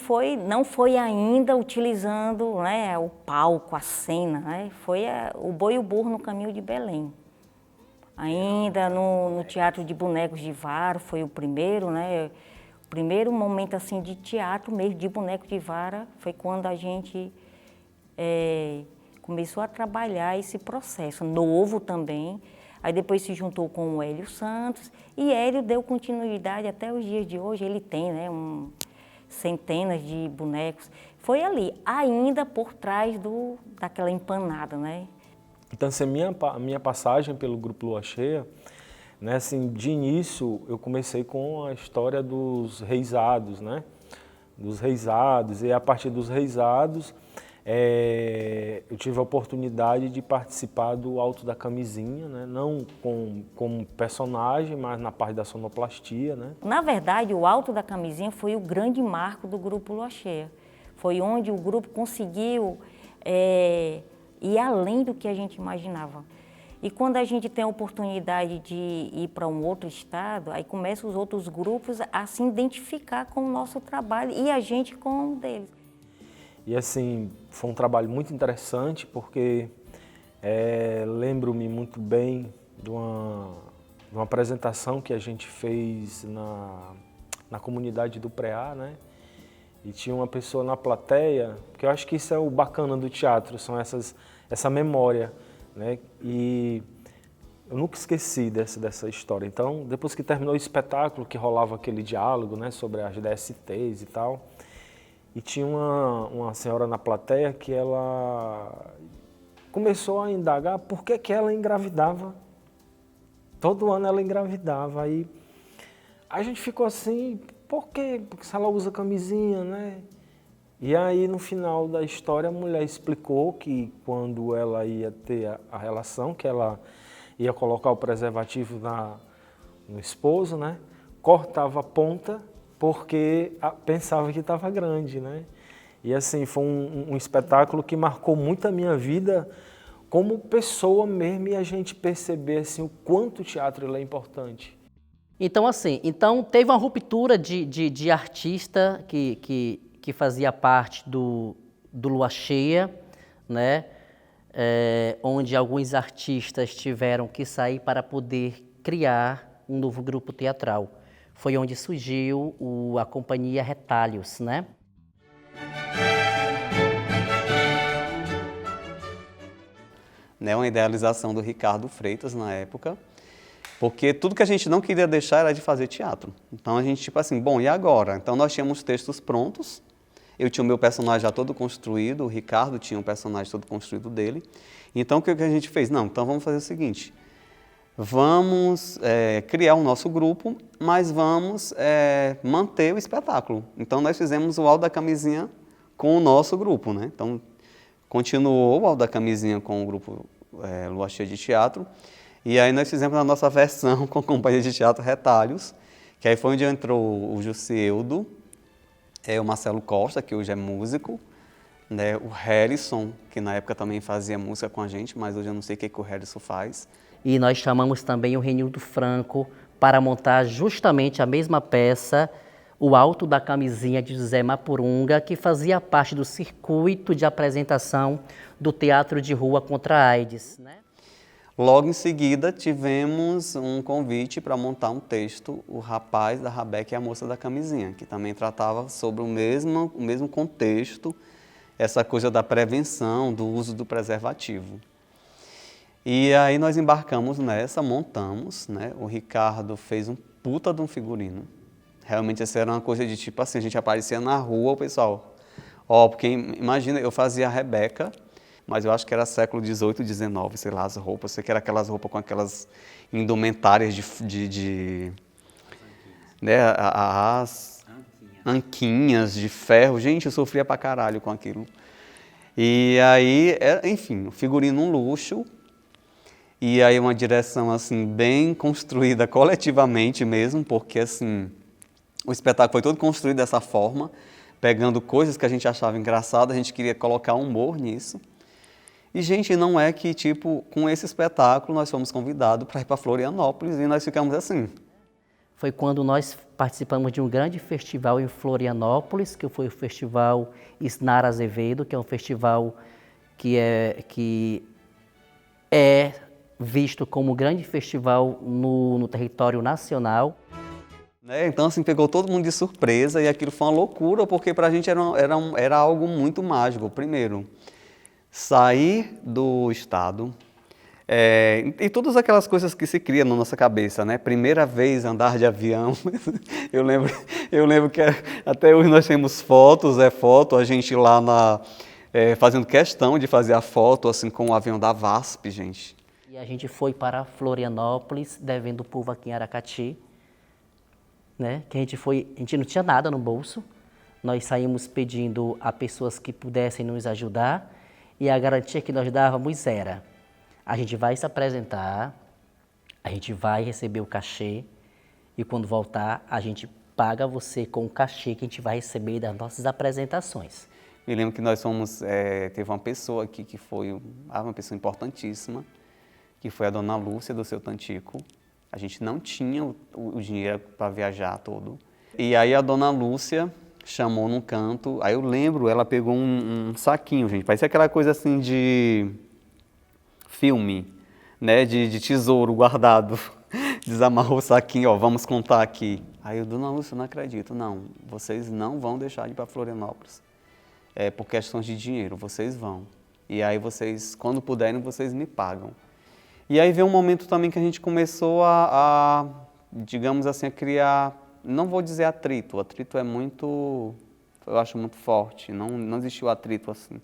não foi ainda utilizando, né, o palco, a cena, né, foi o Boi e o Burro no Caminho de Belém. Ainda no Teatro de Bonecos de Vara, foi o primeiro, né, o primeiro momento assim de teatro mesmo, de boneco de vara, foi quando a gente começou a trabalhar esse processo, novo também. Aí depois se juntou com o Hélio Santos e Hélio deu continuidade até os dias de hoje. Ele tem, né, centenas de bonecos. Foi ali, ainda por trás daquela empanada, né? Então, assim, a minha passagem pelo Grupo Lua Cheia, né, assim, de início eu comecei com a história dos reisados, né? Dos reisados, e a partir dos reisados eu tive a oportunidade de participar do Alto da Camisinha, né? Não como personagem, mas na parte da sonoplastia, né? Na verdade, o Alto da Camisinha foi o grande marco do Grupo Lua Cheia. Foi onde o grupo conseguiu ir além do que a gente imaginava. E quando a gente tem a oportunidade de ir para um outro estado, aí começam os outros grupos a se identificar com o nosso trabalho e a gente com o deles. E assim, foi um trabalho muito interessante porque lembro-me muito bem uma apresentação que a gente fez na comunidade do Preá, né? E tinha uma pessoa na plateia, que eu acho que isso é o bacana do teatro, são essa memória, né? E eu nunca esqueci dessa história. Então, depois que terminou o espetáculo, que rolava aquele diálogo, né, sobre as DSTs e tal, e tinha uma senhora na plateia que ela começou a indagar por que ela engravidava. Todo ano ela engravidava. Aí a gente ficou assim, por quê? Porque se ela usa camisinha, né? E aí, no final da história, a mulher explicou que quando ela ia ter a relação, que ela ia colocar o preservativo no esposo, né? Cortava a ponta porque pensava que estava grande, né? E assim, foi um espetáculo que marcou muito a minha vida como pessoa mesmo, e a gente perceber assim, o quanto o teatro ele é importante. Então, assim, teve uma ruptura de artista que fazia parte do Lua Cheia, né? Onde alguns artistas tiveram que sair para poder criar um novo grupo teatral. Foi onde surgiu a companhia Retalhos, né? Uma idealização do Ricardo Freitas na época, porque tudo que a gente não queria deixar era de fazer teatro. Então a gente, tipo assim, bom, e agora? Então nós tínhamos textos prontos, eu tinha o meu personagem já todo construído, o Ricardo tinha um personagem todo construído dele. Então o que a gente fez? Não, então vamos fazer o seguinte, vamos criar o nosso grupo, mas vamos manter o espetáculo. Então nós fizemos o Alto da Camisinha com o nosso grupo, né? Então continuou o Alto da Camisinha com o grupo Lua Cheia de Teatro, e aí nós fizemos a nossa versão com a companhia de teatro Retalhos, que aí foi onde entrou o Jussieldo, o Marcelo Costa, que hoje é músico, né, o Harrison, que na época também fazia música com a gente, mas hoje eu não sei o que o Harrison faz. E nós chamamos também o Renildo Franco para montar justamente a mesma peça, o Alto da Camisinha de José Mapurunga, que fazia parte do circuito de apresentação do Teatro de Rua contra a AIDS, né? Logo em seguida, tivemos um convite para montar um texto, O Rapaz da Rabeca e a Moça da Camisinha, que também tratava sobre o mesmo contexto, essa coisa da prevenção, do uso do preservativo. E aí nós embarcamos nessa, montamos, né? O Ricardo fez um puta de um figurino. Realmente essa era uma coisa de tipo assim, a gente aparecia na rua, o pessoal, porque imagina, eu fazia a Rebeca, mas eu acho que era século XVIII, XIX, sei lá, as roupas, sei que era aquelas roupas com aquelas indumentárias né, as anquinhas de ferro. Gente, eu sofria pra caralho com aquilo. E aí, enfim, o figurino um luxo, e aí uma direção assim bem construída coletivamente mesmo, porque assim, o espetáculo foi todo construído dessa forma, pegando coisas que a gente achava engraçadas, a gente queria colocar humor nisso. E, gente, não é que, tipo, com esse espetáculo nós fomos convidados para ir para Florianópolis e nós ficamos assim. Foi quando nós participamos de um grande festival em Florianópolis, que foi o Festival Isnar Azevedo, que é um festival que é visto como um grande festival no território nacional. Então, assim, pegou todo mundo de surpresa e aquilo foi uma loucura, porque para a gente era algo muito mágico. Primeiro, sair do estado, e todas aquelas coisas que se criam na nossa cabeça, né? Primeira vez andar de avião, eu lembro que até hoje nós temos fotos, a gente lá fazendo questão de fazer a foto assim com o avião da VASP, gente. E a gente foi para Florianópolis, devendo o povo aqui em Aracati, né? Que a gente não tinha nada no bolso, nós saímos pedindo a pessoas que pudessem nos ajudar, e a garantia que nós dávamos era, a gente vai se apresentar, a gente vai receber o cachê, e quando voltar, a gente paga você com o cachê que a gente vai receber das nossas apresentações. Me lembro que nós teve uma pessoa aqui que foi uma pessoa importantíssima, que foi a dona Lúcia do Seu Tantico. A gente não tinha o dinheiro para viajar todo. E aí a dona Lúcia chamou num canto, aí eu lembro, ela pegou um saquinho, gente, parecia aquela coisa assim de filme, né, de tesouro guardado, desamarrou o saquinho, ó, vamos contar aqui. Aí eu, Dona Lúcia, eu não acredito. Não, vocês não vão deixar de ir para Florianópolis. Por questões de dinheiro, vocês vão. E aí vocês, quando puderem, vocês me pagam. E aí veio um momento também que a gente começou digamos assim, a criar, não vou dizer atrito, o atrito é muito, eu acho muito forte, não existiu atrito assim.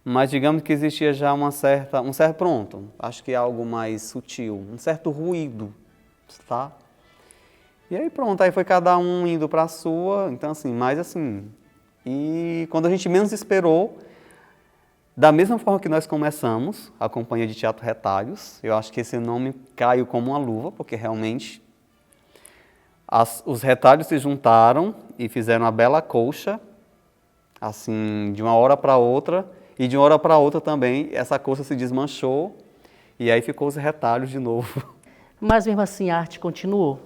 Mas digamos que existia já um certo, pronto, acho que é algo mais sutil, um certo ruído, tá? E aí pronto, aí foi cada um indo para a sua, então assim, mais assim. E quando a gente menos esperou, da mesma forma que nós começamos, a Companhia de Teatro Retalhos, eu acho que esse nome caiu como uma luva, porque realmente os retalhos se juntaram e fizeram uma bela colcha, assim, de uma hora para outra, e de uma hora para outra também essa colcha se desmanchou, e aí ficou os retalhos de novo. Mas mesmo assim a arte continuou.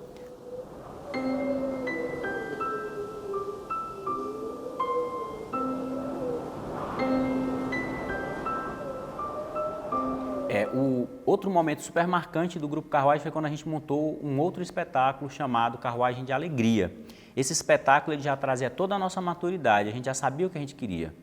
O outro momento super marcante do Grupo Carruagem foi quando a gente montou um outro espetáculo chamado Carruagem de Alegria. Esse espetáculo ele já trazia toda a nossa maturidade, a gente já sabia o que a gente queria.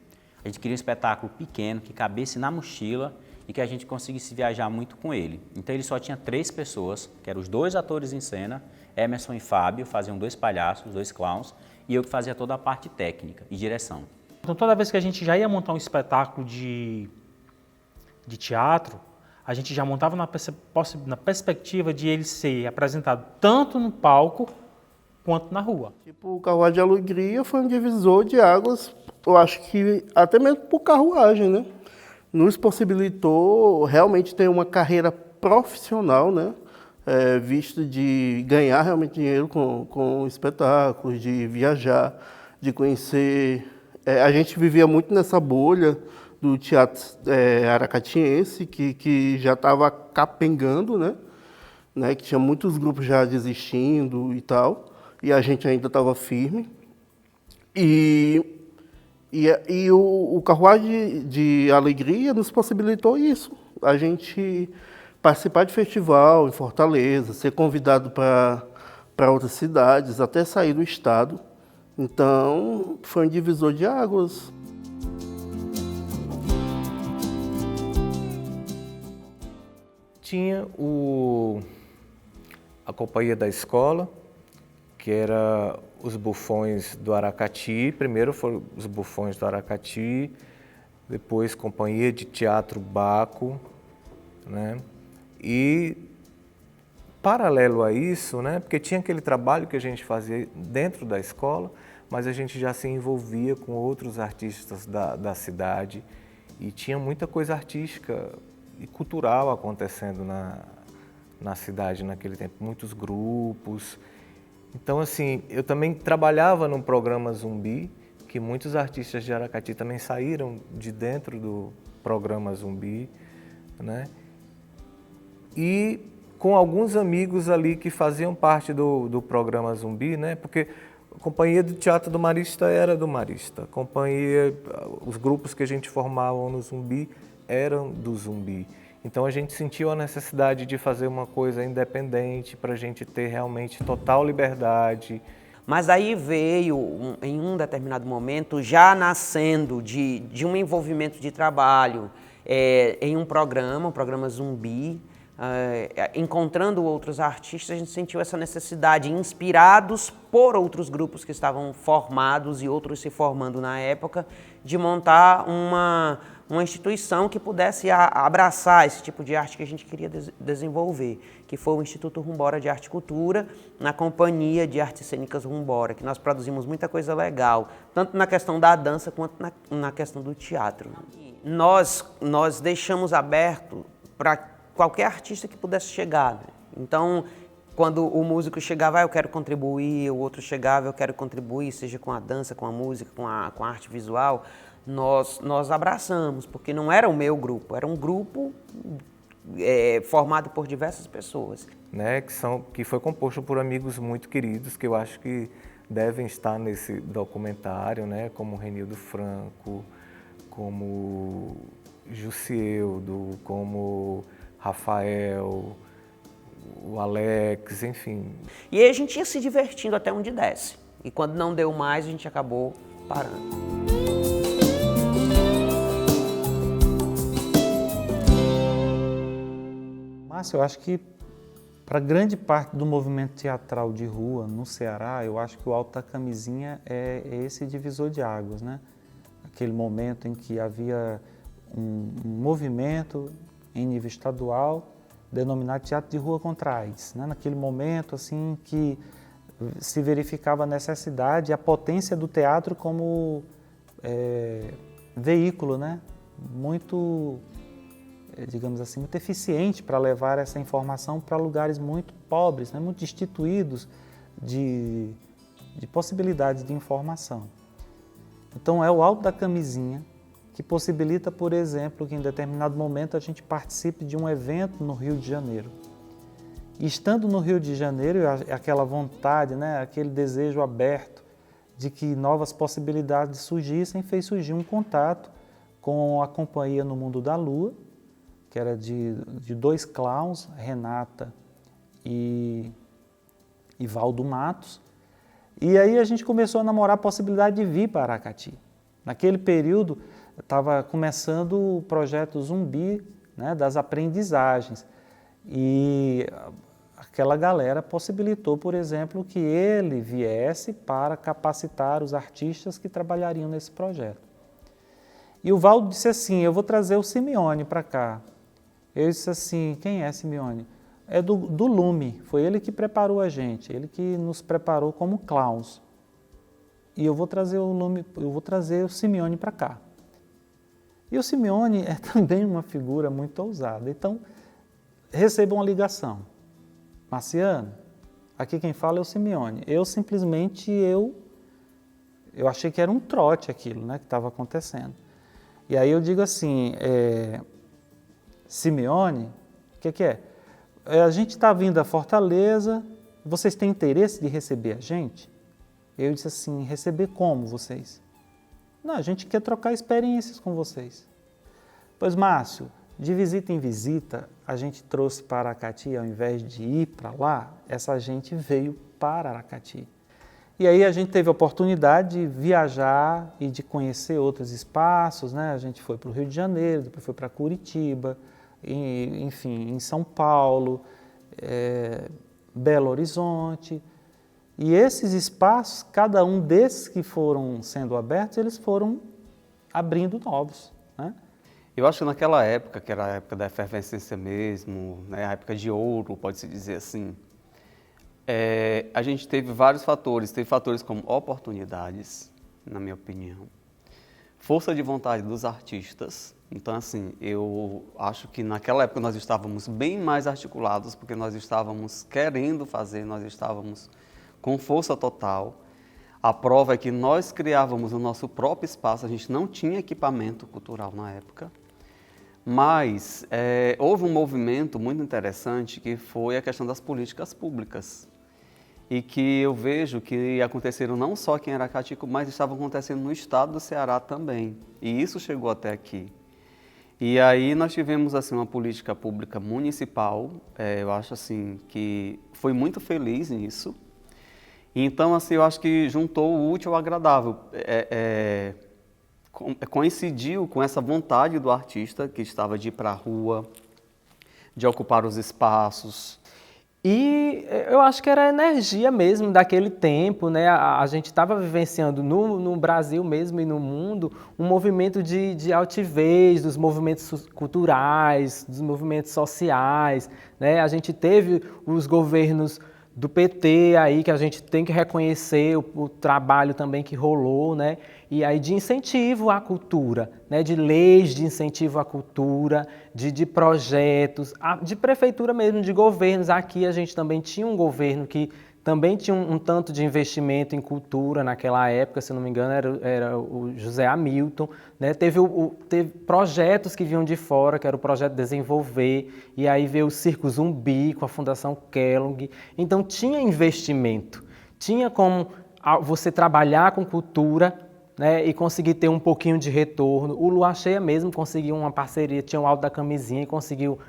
A gente queria um espetáculo pequeno, que cabesse na mochila e que a gente conseguisse viajar muito com ele. Então ele só tinha 3 pessoas, que eram os 2 atores em cena, Emerson e Fábio, faziam 2 palhaços, 2 clowns, e eu que fazia toda a parte técnica e direção. Então toda vez que a gente já ia montar um espetáculo de teatro, a gente já montava na perspectiva de ele ser apresentado tanto no palco quanto na rua. Tipo, o Carruagem de Alegria foi um divisor de águas, eu acho que até mesmo por carruagem, né? Nos possibilitou realmente ter uma carreira profissional, né? Visto de ganhar realmente dinheiro com espetáculos, de viajar, de conhecer. A gente vivia muito nessa bolha do teatro aracatiense, que já estava capengando, né? Que tinha muitos grupos já desistindo e tal, e a gente ainda estava firme. E o Carruagem de Alegria nos possibilitou isso, a gente participar de festival em Fortaleza, ser convidado para outras cidades, até sair do estado. Então, foi um divisor de águas. Tinha a companhia da escola, que era os Bufões do Aracati. Primeiro foram os Bufões do Aracati, depois Companhia de Teatro Baco, né? E paralelo a isso, né? Porque tinha aquele trabalho que a gente fazia dentro da escola, mas a gente já se envolvia com outros artistas da cidade e tinha muita coisa artística e cultural acontecendo na cidade naquele tempo, muitos grupos. Então, assim, eu também trabalhava no programa Zumbi, que muitos artistas de Aracati também saíram de dentro do programa Zumbi, né? E com alguns amigos ali que faziam parte do programa Zumbi, né? Porque a Companhia do Teatro do Marista era do Marista, os grupos que a gente formava no Zumbi eram do Zumbi. Então a gente sentiu a necessidade de fazer uma coisa independente para a gente ter realmente total liberdade. Mas aí veio, em um determinado momento, já nascendo de um envolvimento de trabalho em um programa Zumbi, encontrando outros artistas, a gente sentiu essa necessidade, inspirados por outros grupos que estavam formados e outros se formando na época, de montar uma instituição que pudesse abraçar esse tipo de arte que a gente queria desenvolver, que foi o Instituto Rumbora de Arte e Cultura, na Companhia de Artes Cênicas Rumbora, que nós produzimos muita coisa legal, tanto na questão da dança quanto na questão do teatro. Nós deixamos aberto para qualquer artista que pudesse chegar, né? Então, quando o músico chegava, eu quero contribuir, o outro chegava, eu quero contribuir, seja com a dança, com a música, com a arte visual, nós abraçamos, porque não era o meu grupo, era um grupo formado por diversas pessoas. Né, que foi composto por amigos muito queridos, que eu acho que devem estar nesse documentário, né, como Renildo Franco, como Jussieldo, como Rafael, o Alex, enfim. E aí a gente ia se divertindo até onde desse. E quando não deu mais, a gente acabou parando. Márcio, eu acho que para grande parte do movimento teatral de rua no Ceará, eu acho que o Alto da Camisinha é esse divisor de águas, né? Aquele momento em que havia um movimento em nível estadual denominado Teatro de Rua contra a AIDS, né? Naquele momento assim que se verificava a necessidade e a potência do teatro como veículo, né? Muito, digamos assim, muito eficiente para levar essa informação para lugares muito pobres, né? Muito destituídos de possibilidades de informação. Então é o Alto da Camisinha que possibilita, por exemplo, que em determinado momento a gente participe de um evento no Rio de Janeiro. E estando no Rio de Janeiro, aquela vontade, né, aquele desejo aberto de que novas possibilidades surgissem, fez surgir um contato com a Companhia No Mundo da Lua, que era de 2 clowns, Renata e Valdo Matos. E aí a gente começou a namorar a possibilidade de vir para Aracati. Naquele período, estava começando o projeto Zumbi, né, das aprendizagens. E aquela galera possibilitou, por exemplo, que ele viesse para capacitar os artistas que trabalhariam nesse projeto. E o Valdo disse assim, eu vou trazer o Simeone para cá. Eu disse assim, quem é Simeone? É do Lume, foi ele que preparou a gente, ele que nos preparou como clowns. E eu vou trazer o Lume, eu vou trazer o Simeone para cá. E o Simeone é também uma figura muito ousada. Então, recebo uma ligação. Marciano, aqui quem fala é o Simeone. Eu simplesmente, eu achei que era um trote aquilo, né, que estava acontecendo. E aí eu digo assim, Simeone, o que é? A gente está vindo a Fortaleza, vocês têm interesse de receber a gente? Eu disse assim, receber como vocês? Não, a gente quer trocar experiências com vocês. Pois, Márcio, de visita em visita, a gente trouxe para Aracati, ao invés de ir para lá, essa gente veio para Aracati. E aí a gente teve a oportunidade de viajar e de conhecer outros espaços, né? A gente foi para o Rio de Janeiro, depois foi para Curitiba, enfim, em São Paulo, Belo Horizonte. E esses espaços, cada um desses que foram sendo abertos, eles foram abrindo novos, né? Eu acho que naquela época, que era a época da efervescência mesmo, né, a época de ouro, pode-se dizer assim, a gente teve vários fatores. Teve fatores como oportunidades, na minha opinião, força de vontade dos artistas. Então, assim, eu acho que naquela época nós estávamos bem mais articulados, porque nós estávamos querendo fazer, nós estávamos com força total. A prova é que nós criávamos o nosso próprio espaço, a gente não tinha equipamento cultural na época, mas houve um movimento muito interessante que foi a questão das políticas públicas e que eu vejo que aconteceram não só aqui em Aracati, mas estavam acontecendo no estado do Ceará também, e isso chegou até aqui. E aí nós tivemos assim uma política pública municipal, eu acho assim que foi muito feliz nisso. Então, assim, eu acho que juntou o útil ao agradável, coincidiu com essa vontade do artista que estava de ir para a rua, de ocupar os espaços. E eu acho que era a energia mesmo daquele tempo, né? A gente estava vivenciando no Brasil mesmo e no mundo um movimento de altivez, dos movimentos culturais, dos movimentos sociais, né? A gente teve os governos do PT aí, que a gente tem que reconhecer o trabalho também que rolou, né? E aí de incentivo à cultura, né? De leis de incentivo à cultura, de projetos, de prefeitura mesmo, de governos. Aqui a gente também tinha um governo que também tinha um tanto de investimento em cultura naquela época, se não me engano, era o José Hamilton, né? Teve projetos que vinham de fora, que era o projeto Desenvolver, e aí veio o Circo Zumbi com a Fundação Kellogg. Então tinha investimento, tinha como você trabalhar com cultura, né, e conseguir ter um pouquinho de retorno. O Lua Cheia mesmo conseguiu uma parceria, tinha o Alto da Camisinha e conseguiu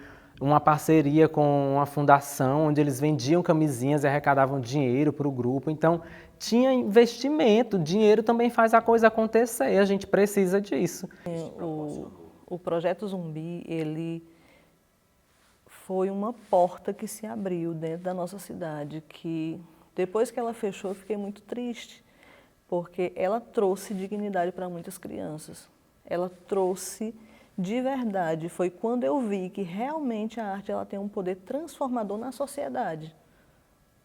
uma parceria com uma fundação onde eles vendiam camisinhas e arrecadavam dinheiro para o grupo. Então, tinha investimento, dinheiro também faz a coisa acontecer, a gente precisa disso. O Projeto Zumbi, ele foi uma porta que se abriu dentro da nossa cidade, que depois que ela fechou eu fiquei muito triste, porque ela trouxe dignidade para muitas crianças. Ela trouxe de verdade, foi quando eu vi que realmente a arte ela tem um poder transformador na sociedade,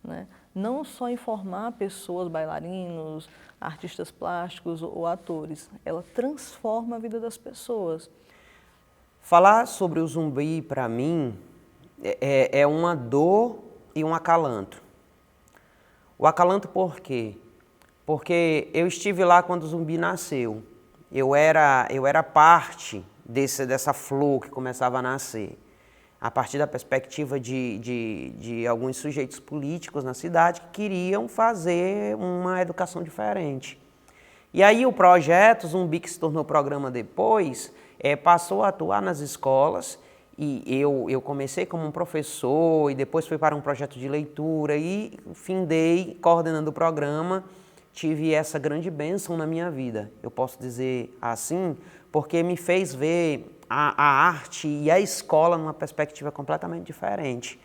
né? Não só informar pessoas, bailarinos, artistas plásticos ou atores, ela transforma a vida das pessoas. Falar sobre o Zumbi, para mim, é uma dor e um acalanto. O acalanto por quê? Porque eu estive lá quando o Zumbi nasceu. Eu era parte dessa flor que começava a nascer, a partir da perspectiva de alguns sujeitos políticos na cidade que queriam fazer uma educação diferente. E aí o projeto Zumbi, que se tornou programa depois, passou a atuar nas escolas, e eu comecei como um professor e depois fui para um projeto de leitura e findei coordenando o programa. Tive essa grande bênção na minha vida, eu posso dizer assim, porque me fez ver a arte e a escola numa perspectiva completamente diferente.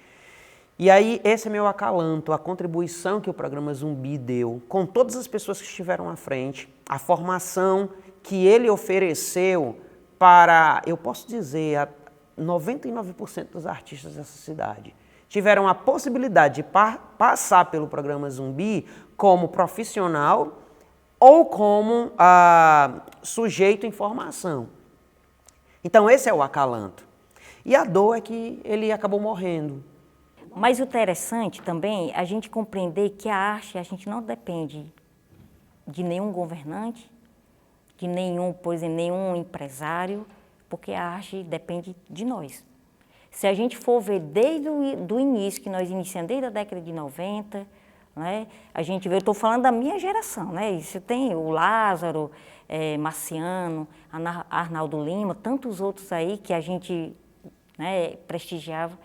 E aí esse é meu acalanto, a contribuição que o programa Zumbi deu, com todas as pessoas que estiveram à frente, a formação que ele ofereceu para, eu posso dizer, 99% dos artistas dessa cidade. Tiveram a possibilidade de passar pelo programa Zumbi como profissional ou como sujeito em formação. Então esse é o acalanto. E a dor é que ele acabou morrendo. Mas o interessante também é a gente compreender que a arte, a gente não depende de nenhum governante, de nenhum, por exemplo, nenhum empresário, porque a arte depende de nós. Se a gente for ver desde o início, que nós iniciamos desde a década de 90, né, a gente vê, eu estou falando da minha geração, né, isso tem o Lázaro, Marciano, Arnaldo Lima, tantos outros aí que a gente, né, prestigiava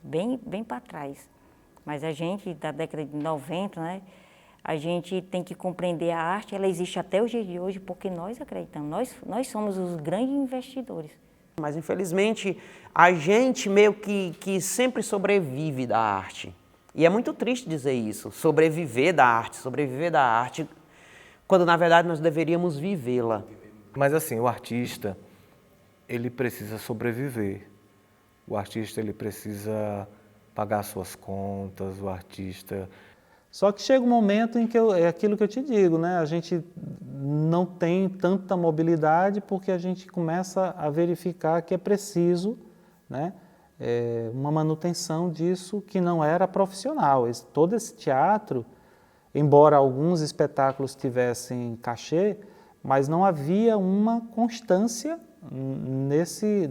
bem para trás. Mas a gente, da década de 90, né, a gente tem que compreender a arte, ela existe até os dias de hoje porque nós acreditamos, nós somos os grandes investidores. Mas, infelizmente, a gente meio que sempre sobrevive da arte. E é muito triste dizer isso, sobreviver da arte, quando, na verdade, nós deveríamos vivê-la. Mas, assim, o artista, ele precisa sobreviver. O artista, ele precisa pagar suas contas, o artista... Só que chega um momento em que é aquilo que eu te digo, né? A gente não tem tanta mobilidade porque a gente começa a verificar que é preciso, né, uma manutenção disso que não era profissional. Todo esse teatro, embora alguns espetáculos tivessem cachê, mas não havia uma constância nesse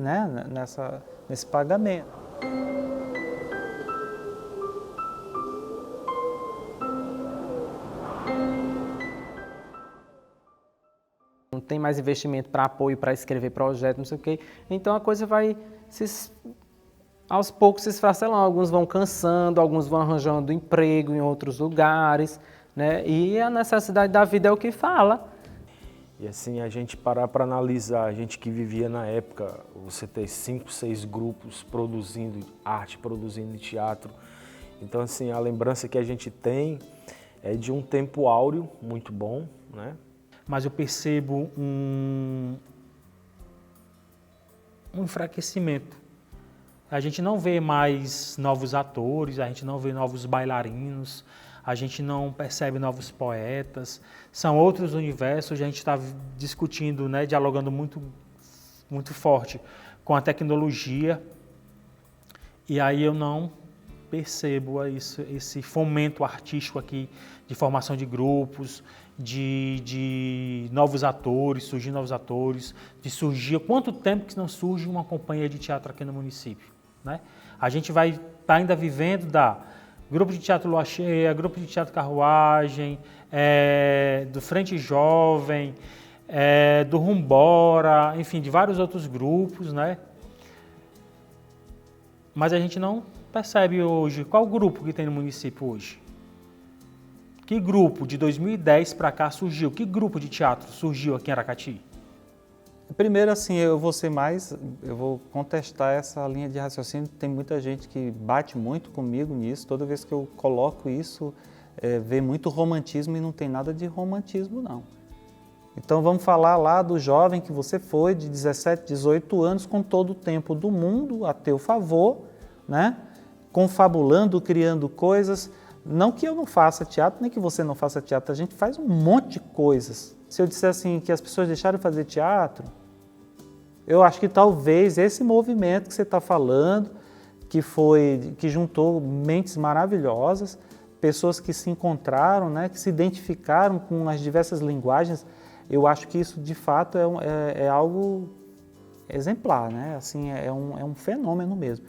pagamento. Não tem mais investimento para apoio, para escrever projeto, não sei o quê. Então a coisa vai aos poucos se esfacelando. Alguns vão cansando, alguns vão arranjando emprego em outros lugares, né? E a necessidade da vida é o que fala. E assim, a gente parar para analisar, a gente que vivia na época, você ter 5, 6 grupos produzindo arte, produzindo teatro. Então assim, a lembrança que a gente tem é de um tempo áureo muito bom, né? Mas eu percebo um enfraquecimento. A gente não vê mais novos atores, a gente não vê novos bailarinos, a gente não percebe novos poetas. São outros universos, a gente está discutindo, né, dialogando muito forte com a tecnologia. E aí eu não percebo esse fomento artístico aqui, de formação de grupos, de novos atores, surgir novos atores, de surgir... Quanto tempo que não surge uma companhia de teatro aqui no município, né? A gente vai estar ainda vivendo grupo de teatro Lua Cheia, grupo de teatro Carruagem, do Frente Jovem, do Rumbora, enfim, de vários outros grupos, né? Mas a gente não percebe hoje qual grupo que tem no município hoje. Que grupo de 2010 para cá surgiu? Que grupo de teatro surgiu aqui em Aracati? Primeiro, assim, eu vou contestar essa linha de raciocínio. Tem muita gente que bate muito comigo nisso. Toda vez que eu coloco isso, vê muito romantismo e não tem nada de romantismo, não. Então vamos falar lá do jovem que você foi, de 17, 18 anos, com todo o tempo do mundo a teu favor, né? Confabulando, criando coisas. Não que eu não faça teatro, nem que você não faça teatro, a gente faz um monte de coisas. Se eu disser assim que as pessoas deixaram de fazer teatro, eu acho que talvez esse movimento que você está falando, que juntou mentes maravilhosas, pessoas que se encontraram, né, que se identificaram com as diversas linguagens, eu acho que isso de fato é algo exemplar, né? Assim, é um fenômeno mesmo.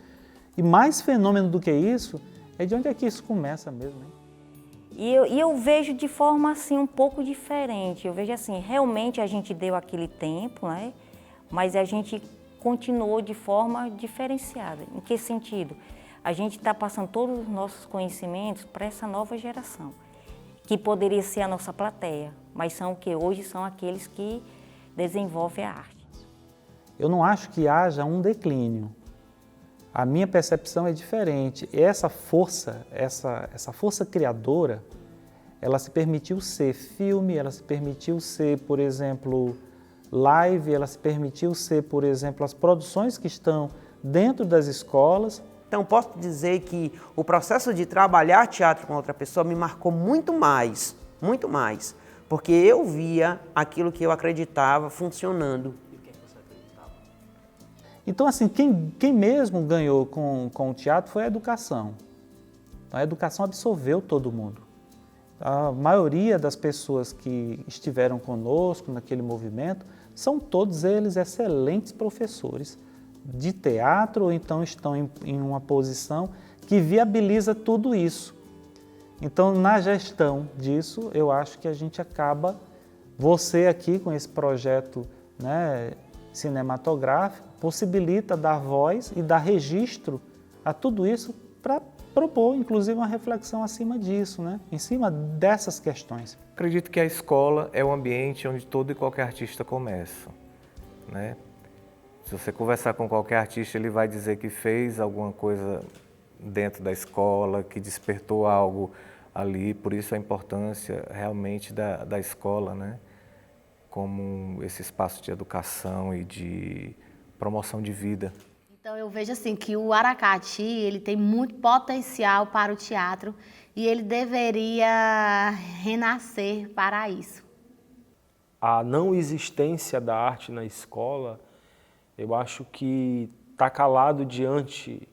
E mais fenômeno do que isso, é de onde é que isso começa mesmo, hein? E eu vejo de forma assim um pouco diferente. Eu vejo assim, realmente a gente deu aquele tempo, né? Mas a gente continuou de forma diferenciada. Em que sentido? A gente está passando todos os nossos conhecimentos para essa nova geração, que poderia ser a nossa plateia, mas são o que hoje são aqueles que desenvolvem a arte. Eu não acho que haja um declínio. A minha percepção é diferente. Essa força criadora, ela se permitiu ser filme, ela se permitiu ser, por exemplo, live, ela se permitiu ser, por exemplo, as produções que estão dentro das escolas. Então, posso dizer que o processo de trabalhar teatro com outra pessoa me marcou muito mais, porque eu via aquilo que eu acreditava funcionando. Então, assim, quem mesmo ganhou com o teatro foi a educação. A educação absorveu todo mundo. A maioria das pessoas que estiveram conosco naquele movimento são todos eles excelentes professores de teatro, ou então estão em uma posição que viabiliza tudo isso. Então, na gestão disso, eu acho que a gente acaba, você aqui com esse projeto, né, cinematográfico, possibilita dar voz e dar registro a tudo isso para propor, inclusive, uma reflexão acima disso, né? Em cima dessas questões. Acredito que a escola é o ambiente onde todo e qualquer artista começa, né? Se você conversar com qualquer artista, ele vai dizer que fez alguma coisa dentro da escola, que despertou algo ali, por isso a importância realmente da escola, né? Como esse espaço de educação e de promoção de vida. Então eu vejo assim que o Aracati, ele tem muito potencial para o teatro e ele deveria renascer para isso. A não existência da arte na escola, eu acho que está calado diante,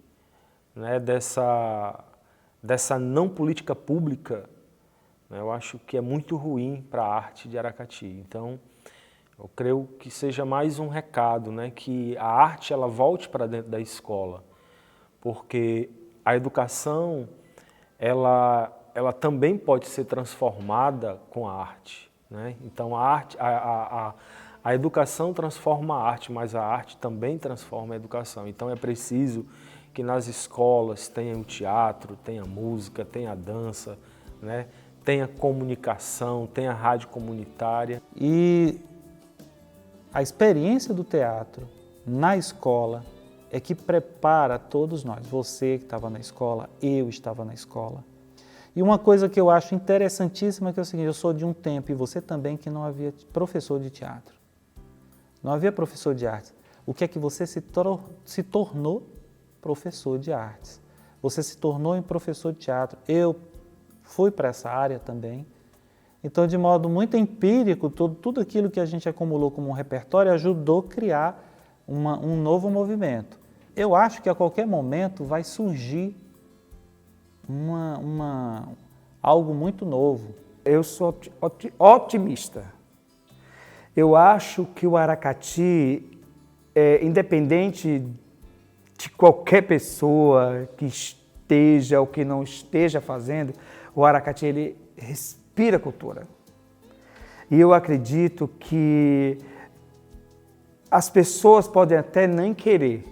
né, dessa não política pública, né, eu acho que é muito ruim para a arte de Aracati. Então, eu creio que seja mais um recado, né, que a arte ela volte para dentro da escola, porque a educação ela também pode ser transformada com a arte, né? Então a educação transforma a arte, mas a arte também transforma a educação. Então é preciso que nas escolas tenha o teatro, tenha a música, tenha a dança, né? Tenha comunicação, tenha rádio comunitária. E a experiência do teatro na escola é que prepara todos nós. Você que estava na escola, eu estava na escola. E uma coisa que eu acho interessantíssima é que é o seguinte, eu sou de um tempo, e você também, que não havia professor de teatro. Não havia professor de artes. O que é que você se tornou? Professor de artes. Você se tornou um professor de teatro. Eu fui para essa área também. Então, de modo muito empírico, tudo aquilo que a gente acumulou como um repertório ajudou a criar um novo movimento. Eu acho que a qualquer momento vai surgir algo muito novo. Eu sou otimista. Eu acho que o Aracati, independente de qualquer pessoa que esteja ou que não esteja fazendo, o Aracati ele respira cultura. E eu acredito que as pessoas podem até nem querer,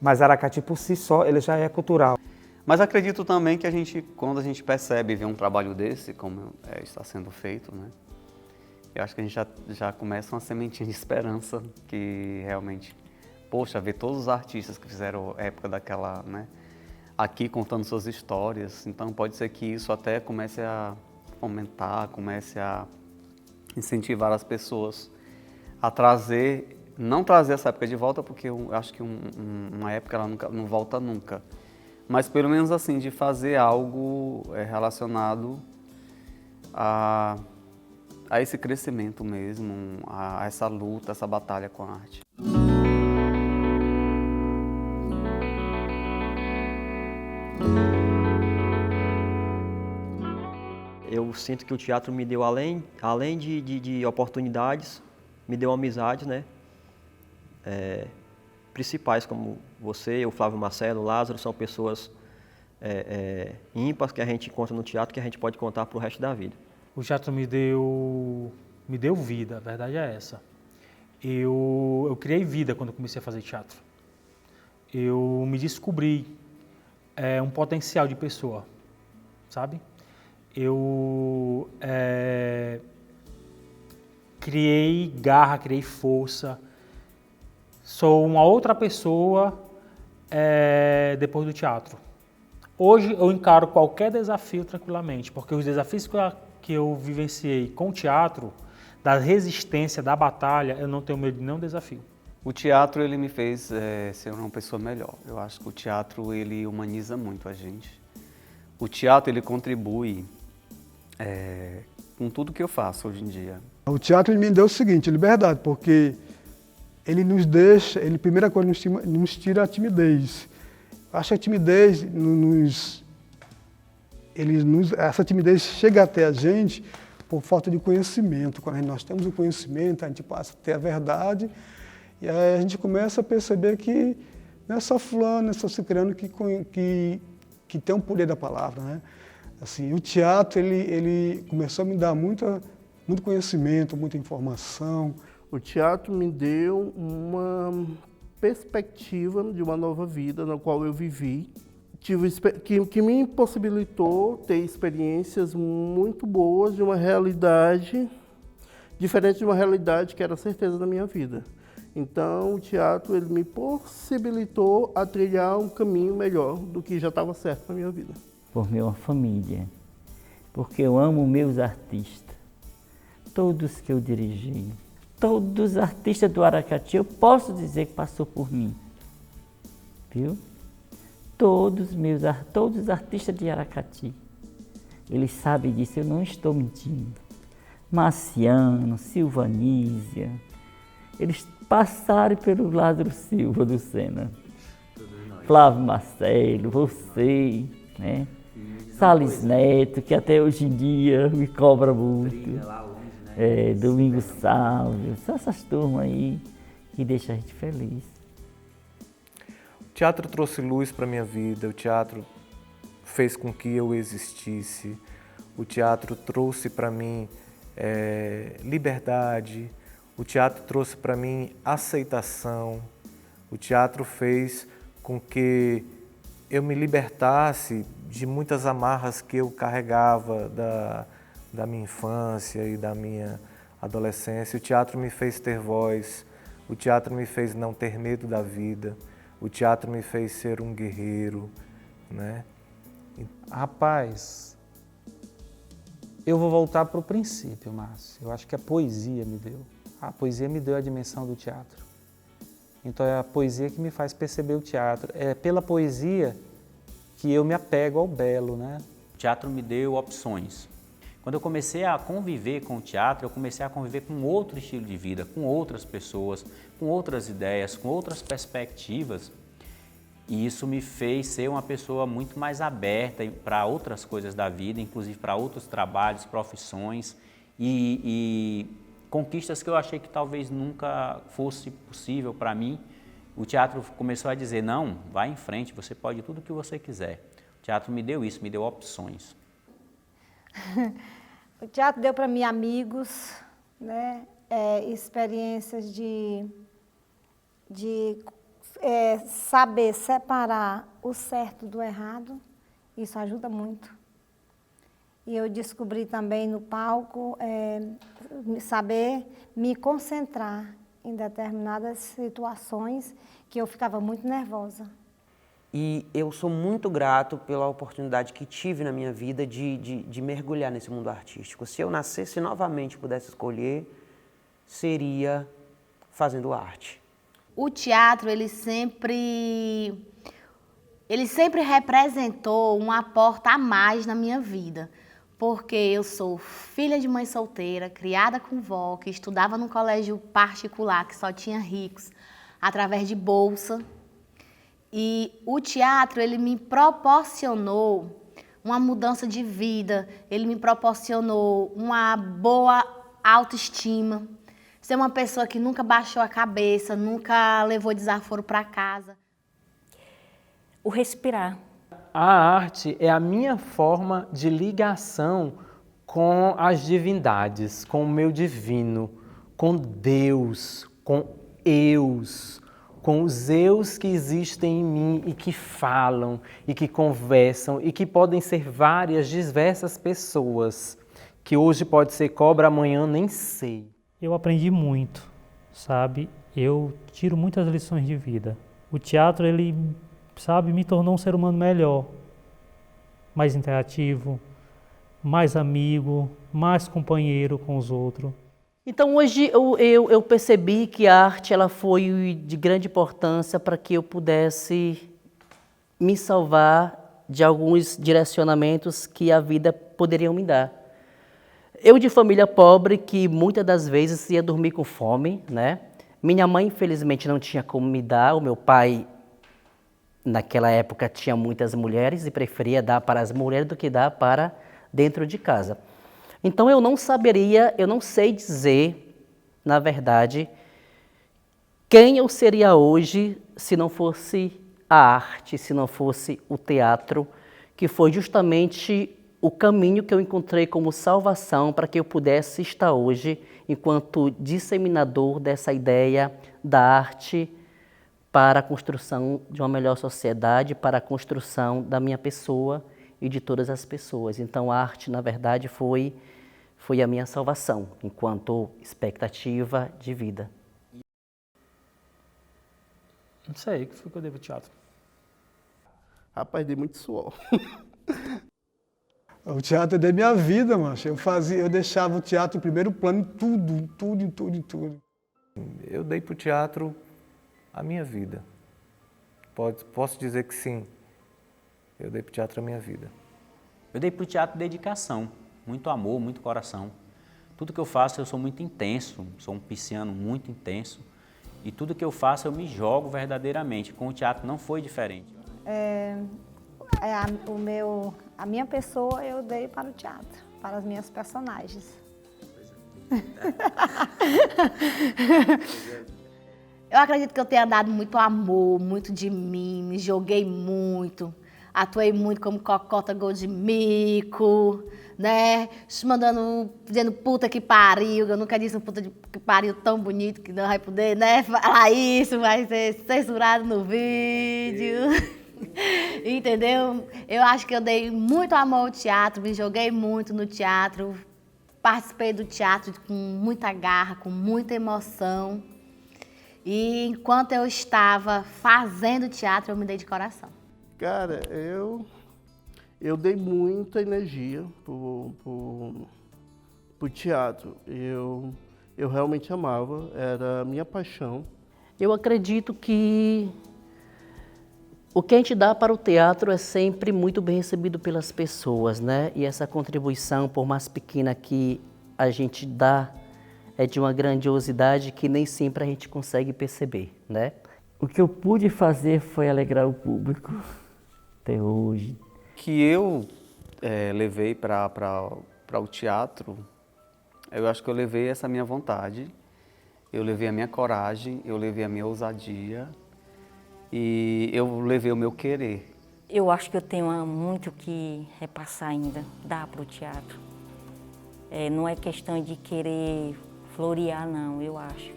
Mas Aracati, por si só, ele já é cultural. Mas acredito também que quando a gente percebe e vê um trabalho desse, como está sendo feito, né? Eu acho que a gente já começa uma sementinha de esperança que realmente, poxa, ver todos os artistas que fizeram época daquela, né? Aqui contando suas histórias, então pode ser que isso até comece a fomentar, comece a incentivar as pessoas a trazer, não trazer essa época de volta, porque eu acho que uma época ela nunca, não volta nunca, mas pelo menos assim, de fazer algo relacionado a esse crescimento mesmo, a essa luta, essa batalha com a arte. Eu sinto que o teatro me deu, além de oportunidades, me deu amizades, né? Principais, como você, o Flávio Marcelo, o Lázaro, são pessoas ímpares que a gente encontra no teatro, que a gente pode contar para o resto da vida. O teatro me deu vida, a verdade é essa. Eu criei vida quando eu comecei a fazer teatro. Eu me descobri um potencial de pessoa, sabe? Eu criei garra, criei força. Sou uma outra pessoa depois do teatro. Hoje eu encaro qualquer desafio tranquilamente, porque os desafios que eu vivenciei com o teatro, da resistência, da batalha, eu não tenho medo de nenhum desafio. O teatro ele me fez ser uma pessoa melhor. Eu acho que o teatro ele humaniza muito a gente. O teatro ele contribui com tudo que eu faço hoje em dia. O teatro ele me deu o seguinte, liberdade, porque ele nos deixa, primeira coisa, nos tira a timidez. Eu acho que a timidez essa timidez chega até a gente por falta de conhecimento. Quando nós temos o conhecimento, a gente passa a ter a verdade e aí a gente começa a perceber que não é só fulano, não é só ciclano que tem o poder da palavra, né? Assim, o teatro ele começou a me dar muito conhecimento, muita informação. O teatro me deu uma perspectiva de uma nova vida na qual eu vivi, que me impossibilitou ter experiências muito boas de uma realidade diferente de uma realidade que era a certeza da minha vida. Então, o teatro ele me possibilitou a trilhar um caminho melhor do que já estava certo na minha vida. Por minha família, porque eu amo meus artistas, todos que eu dirigi, todos os artistas do Aracati, eu posso dizer que passou por mim, viu? Todos os artistas de Aracati, eles sabem disso, eu não estou mentindo. Marciano, Silvanísia, eles passaram pelo Lázaro Silva do Sena, Flávio Marcelo, você, né? Salles Neto, que até hoje em dia me cobra muito. Domingos Sálvio, são essas turmas aí que deixam a gente feliz. O teatro trouxe luz para a minha vida, o teatro fez com que eu existisse, o teatro trouxe para mim liberdade, o teatro trouxe para mim aceitação, o teatro fez com que eu me libertasse de muitas amarras que eu carregava da minha infância e da minha adolescência. O teatro me fez ter voz, o teatro me fez não ter medo da vida, o teatro me fez ser um guerreiro, né? Rapaz, eu vou voltar para o princípio, Márcio. Eu acho que a poesia me deu. A poesia me deu a dimensão do teatro. Então é a poesia que me faz perceber o teatro. É pela poesia que eu me apego ao belo, né? O teatro me deu opções. Quando eu comecei a conviver com o teatro, eu comecei a conviver com outro estilo de vida, com outras pessoas, com outras ideias, com outras perspectivas. E isso me fez ser uma pessoa muito mais aberta para outras coisas da vida, inclusive para outros trabalhos, profissões e conquistas que eu achei que talvez nunca fosse possível para mim. O teatro começou a dizer, não, vai em frente, você pode tudo o que você quiser. O teatro me deu isso, me deu opções. O teatro deu para mim amigos, né? Experiências de saber separar o certo do errado, isso ajuda muito. E eu descobri também no palco saber me concentrar em determinadas situações que eu ficava muito nervosa. E eu sou muito grato pela oportunidade que tive na minha vida de mergulhar nesse mundo artístico. Se eu nascesse novamente e pudesse escolher, seria fazendo arte. O teatro, ele sempre representou uma porta a mais na minha vida. Porque eu sou filha de mãe solteira, criada com vó, que estudava num colégio particular, que só tinha ricos, através de bolsa. E o teatro, ele me proporcionou uma mudança de vida, ele me proporcionou uma boa autoestima, ser uma pessoa que nunca baixou a cabeça, nunca levou desaforo para casa. O respirar. A arte é a minha forma de ligação com as divindades, com o meu divino, com Deus, com eus, com os eus que existem em mim e que falam, e que conversam, e que podem ser várias, diversas pessoas, que hoje pode ser cobra, amanhã nem sei. Eu aprendi muito, sabe? Eu tiro muitas lições de vida. O teatro, ele, sabe, me tornou um ser humano melhor, mais interativo, mais amigo, mais companheiro com os outros. Então hoje eu percebi que a arte ela foi de grande importância para que eu pudesse me salvar de alguns direcionamentos que a vida poderia me dar. Eu de família pobre que muitas das vezes ia dormir com fome, né? Minha mãe infelizmente não tinha como me dar, o meu pai naquela época tinha muitas mulheres e preferia dar para as mulheres do que dar para dentro de casa. Então eu não sei dizer, na verdade, quem eu seria hoje se não fosse a arte, se não fosse o teatro, que foi justamente o caminho que eu encontrei como salvação para que eu pudesse estar hoje enquanto disseminador dessa ideia da arte para a construção de uma melhor sociedade, para a construção da minha pessoa e de todas as pessoas. Então a arte, na verdade, foi a minha salvação, enquanto expectativa de vida. Não sei, o que foi que eu devo ao teatro? Rapaz, dei muito suor. O teatro é da minha vida, macho. Eu deixava o teatro em primeiro plano em tudo. Eu dei para o teatro a minha vida. Posso dizer que sim. Eu dei para o teatro a minha vida. Eu dei para o teatro dedicação, muito amor, muito coração. Tudo que eu faço, eu sou muito intenso, sou um pisciano muito intenso. E tudo que eu faço, eu me jogo verdadeiramente. Com o teatro não foi diferente. A minha pessoa eu dei para o teatro, para as minhas personagens. Eu acredito que eu tenha dado muito amor, muito de mim, me joguei muito, atuei muito como cocota gol de mico, né? Dizendo puta que pariu, eu nunca disse um puta que pariu tão bonito que não vai poder, né? Falar isso, vai ser censurado no vídeo. Entendeu? Eu acho que eu dei muito amor ao teatro, me joguei muito no teatro, participei do teatro com muita garra, com muita emoção. E enquanto eu estava fazendo teatro, eu me dei de coração. Cara, eu dei muita energia pro teatro. Eu realmente amava, era a minha paixão. Eu acredito que o que a gente dá para o teatro é sempre muito bem recebido pelas pessoas, né? E essa contribuição, por mais pequena que a gente dá, é de uma grandiosidade que nem sempre a gente consegue perceber, né? O que eu pude fazer foi alegrar o público, até hoje. Que eu levei para o teatro, eu acho que eu levei essa minha vontade, eu levei a minha coragem, eu levei a minha ousadia e eu levei o meu querer. Eu acho que eu tenho muito que repassar ainda, dar para o teatro. Não é questão de querer florear, não, eu acho.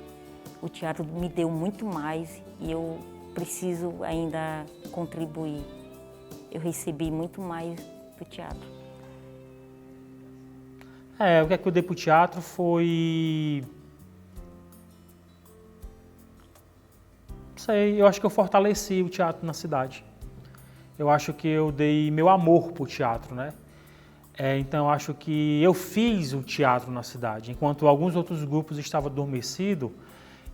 O teatro me deu muito mais e eu preciso ainda contribuir. Eu recebi muito mais do teatro. O que é que eu dei para o teatro foi... Não sei, eu acho que eu fortaleci o teatro na cidade. Eu acho que eu dei meu amor para o teatro, né? Então, eu acho que eu fiz o teatro na cidade. Enquanto alguns outros grupos estavam adormecidos,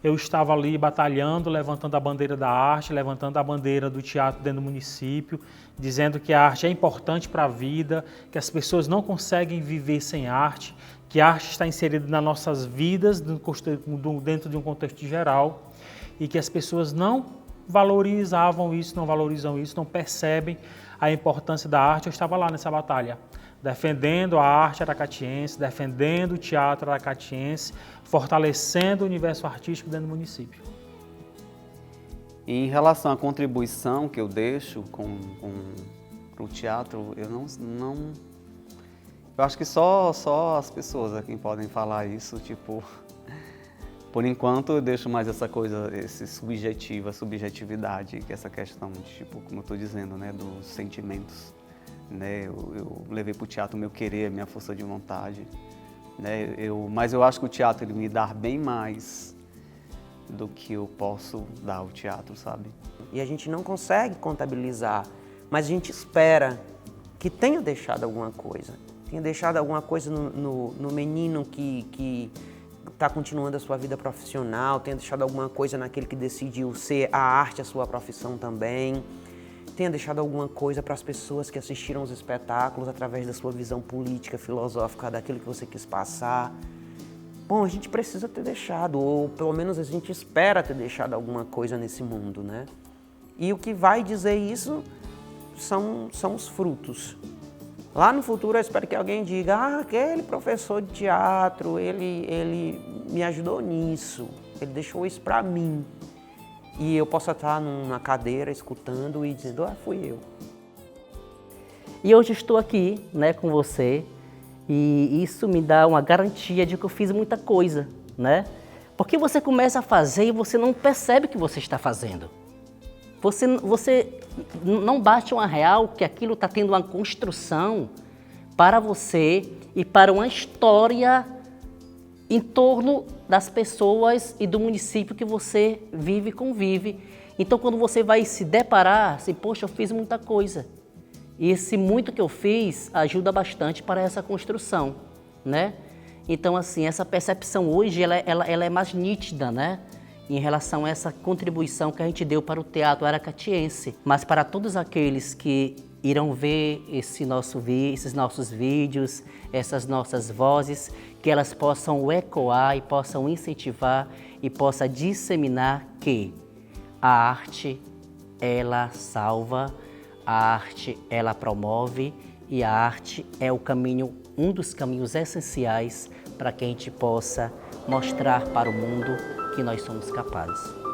eu estava ali batalhando, levantando a bandeira da arte, levantando a bandeira do teatro dentro do município, dizendo que a arte é importante para a vida, que as pessoas não conseguem viver sem arte, que a arte está inserida nas nossas vidas, dentro de um contexto geral, e que as pessoas não valorizavam isso, não valorizam isso, não percebem a importância da arte. Eu estava lá nessa batalha, defendendo a arte aracatiense, defendendo o teatro aracatiense, fortalecendo o universo artístico dentro do município. Em relação à contribuição que eu deixo para o teatro, eu não... Eu acho que só as pessoas aqui podem falar isso, tipo... Por enquanto eu deixo mais essa coisa, esse subjetivo, a subjetividade, que é essa questão de, tipo, como eu estou dizendo, né, dos sentimentos. Né? Eu levei para o teatro o meu querer, a minha força de vontade. Né? Mas eu acho que o teatro ele me dá bem mais do que eu posso dar ao teatro, sabe? E a gente não consegue contabilizar, mas a gente espera que tenha deixado alguma coisa. Tenha deixado alguma coisa no menino que está continuando a sua vida profissional, tenha deixado alguma coisa naquele que decidiu ser a arte a sua profissão também, tenha deixado alguma coisa para as pessoas que assistiram os espetáculos através da sua visão política, filosófica, daquilo que você quis passar. Bom, a gente precisa ter deixado, ou pelo menos a gente espera ter deixado alguma coisa nesse mundo, né? E o que vai dizer isso são os frutos. Lá no futuro eu espero que alguém diga, aquele professor de teatro, ele me ajudou nisso, ele deixou isso para mim. E eu possa estar na cadeira escutando e dizendo, fui eu. E hoje estou aqui, né, com você, e isso me dá uma garantia de que eu fiz muita coisa, né? Porque você começa a fazer e você não percebe que você está fazendo. Você não bate uma real que aquilo está tendo uma construção para você e para uma história em torno das pessoas e do município que você vive e convive. Então, quando você vai se deparar, assim, poxa, eu fiz muita coisa. E esse muito que eu fiz ajuda bastante para essa construção, né? Então, assim, essa percepção hoje, ela é mais nítida, né? Em relação a essa contribuição que a gente deu para o teatro aracatiense. Mas para todos aqueles que irão ver esses nossos vídeos, essas nossas vozes, que elas possam ecoar e possam incentivar e possam disseminar que a arte, ela salva, a arte, ela promove e a arte é o caminho, um dos caminhos essenciais para que a gente possa mostrar para o mundo que nós somos capazes.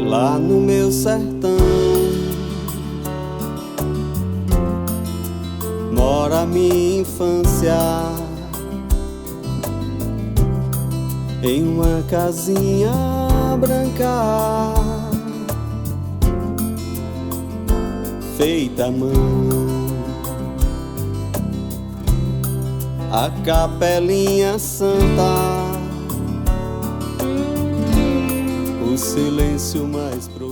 Lá no meu sertão mora minha infância, em uma casinha branca feita à mão, a capelinha santa, o silêncio mais profundo.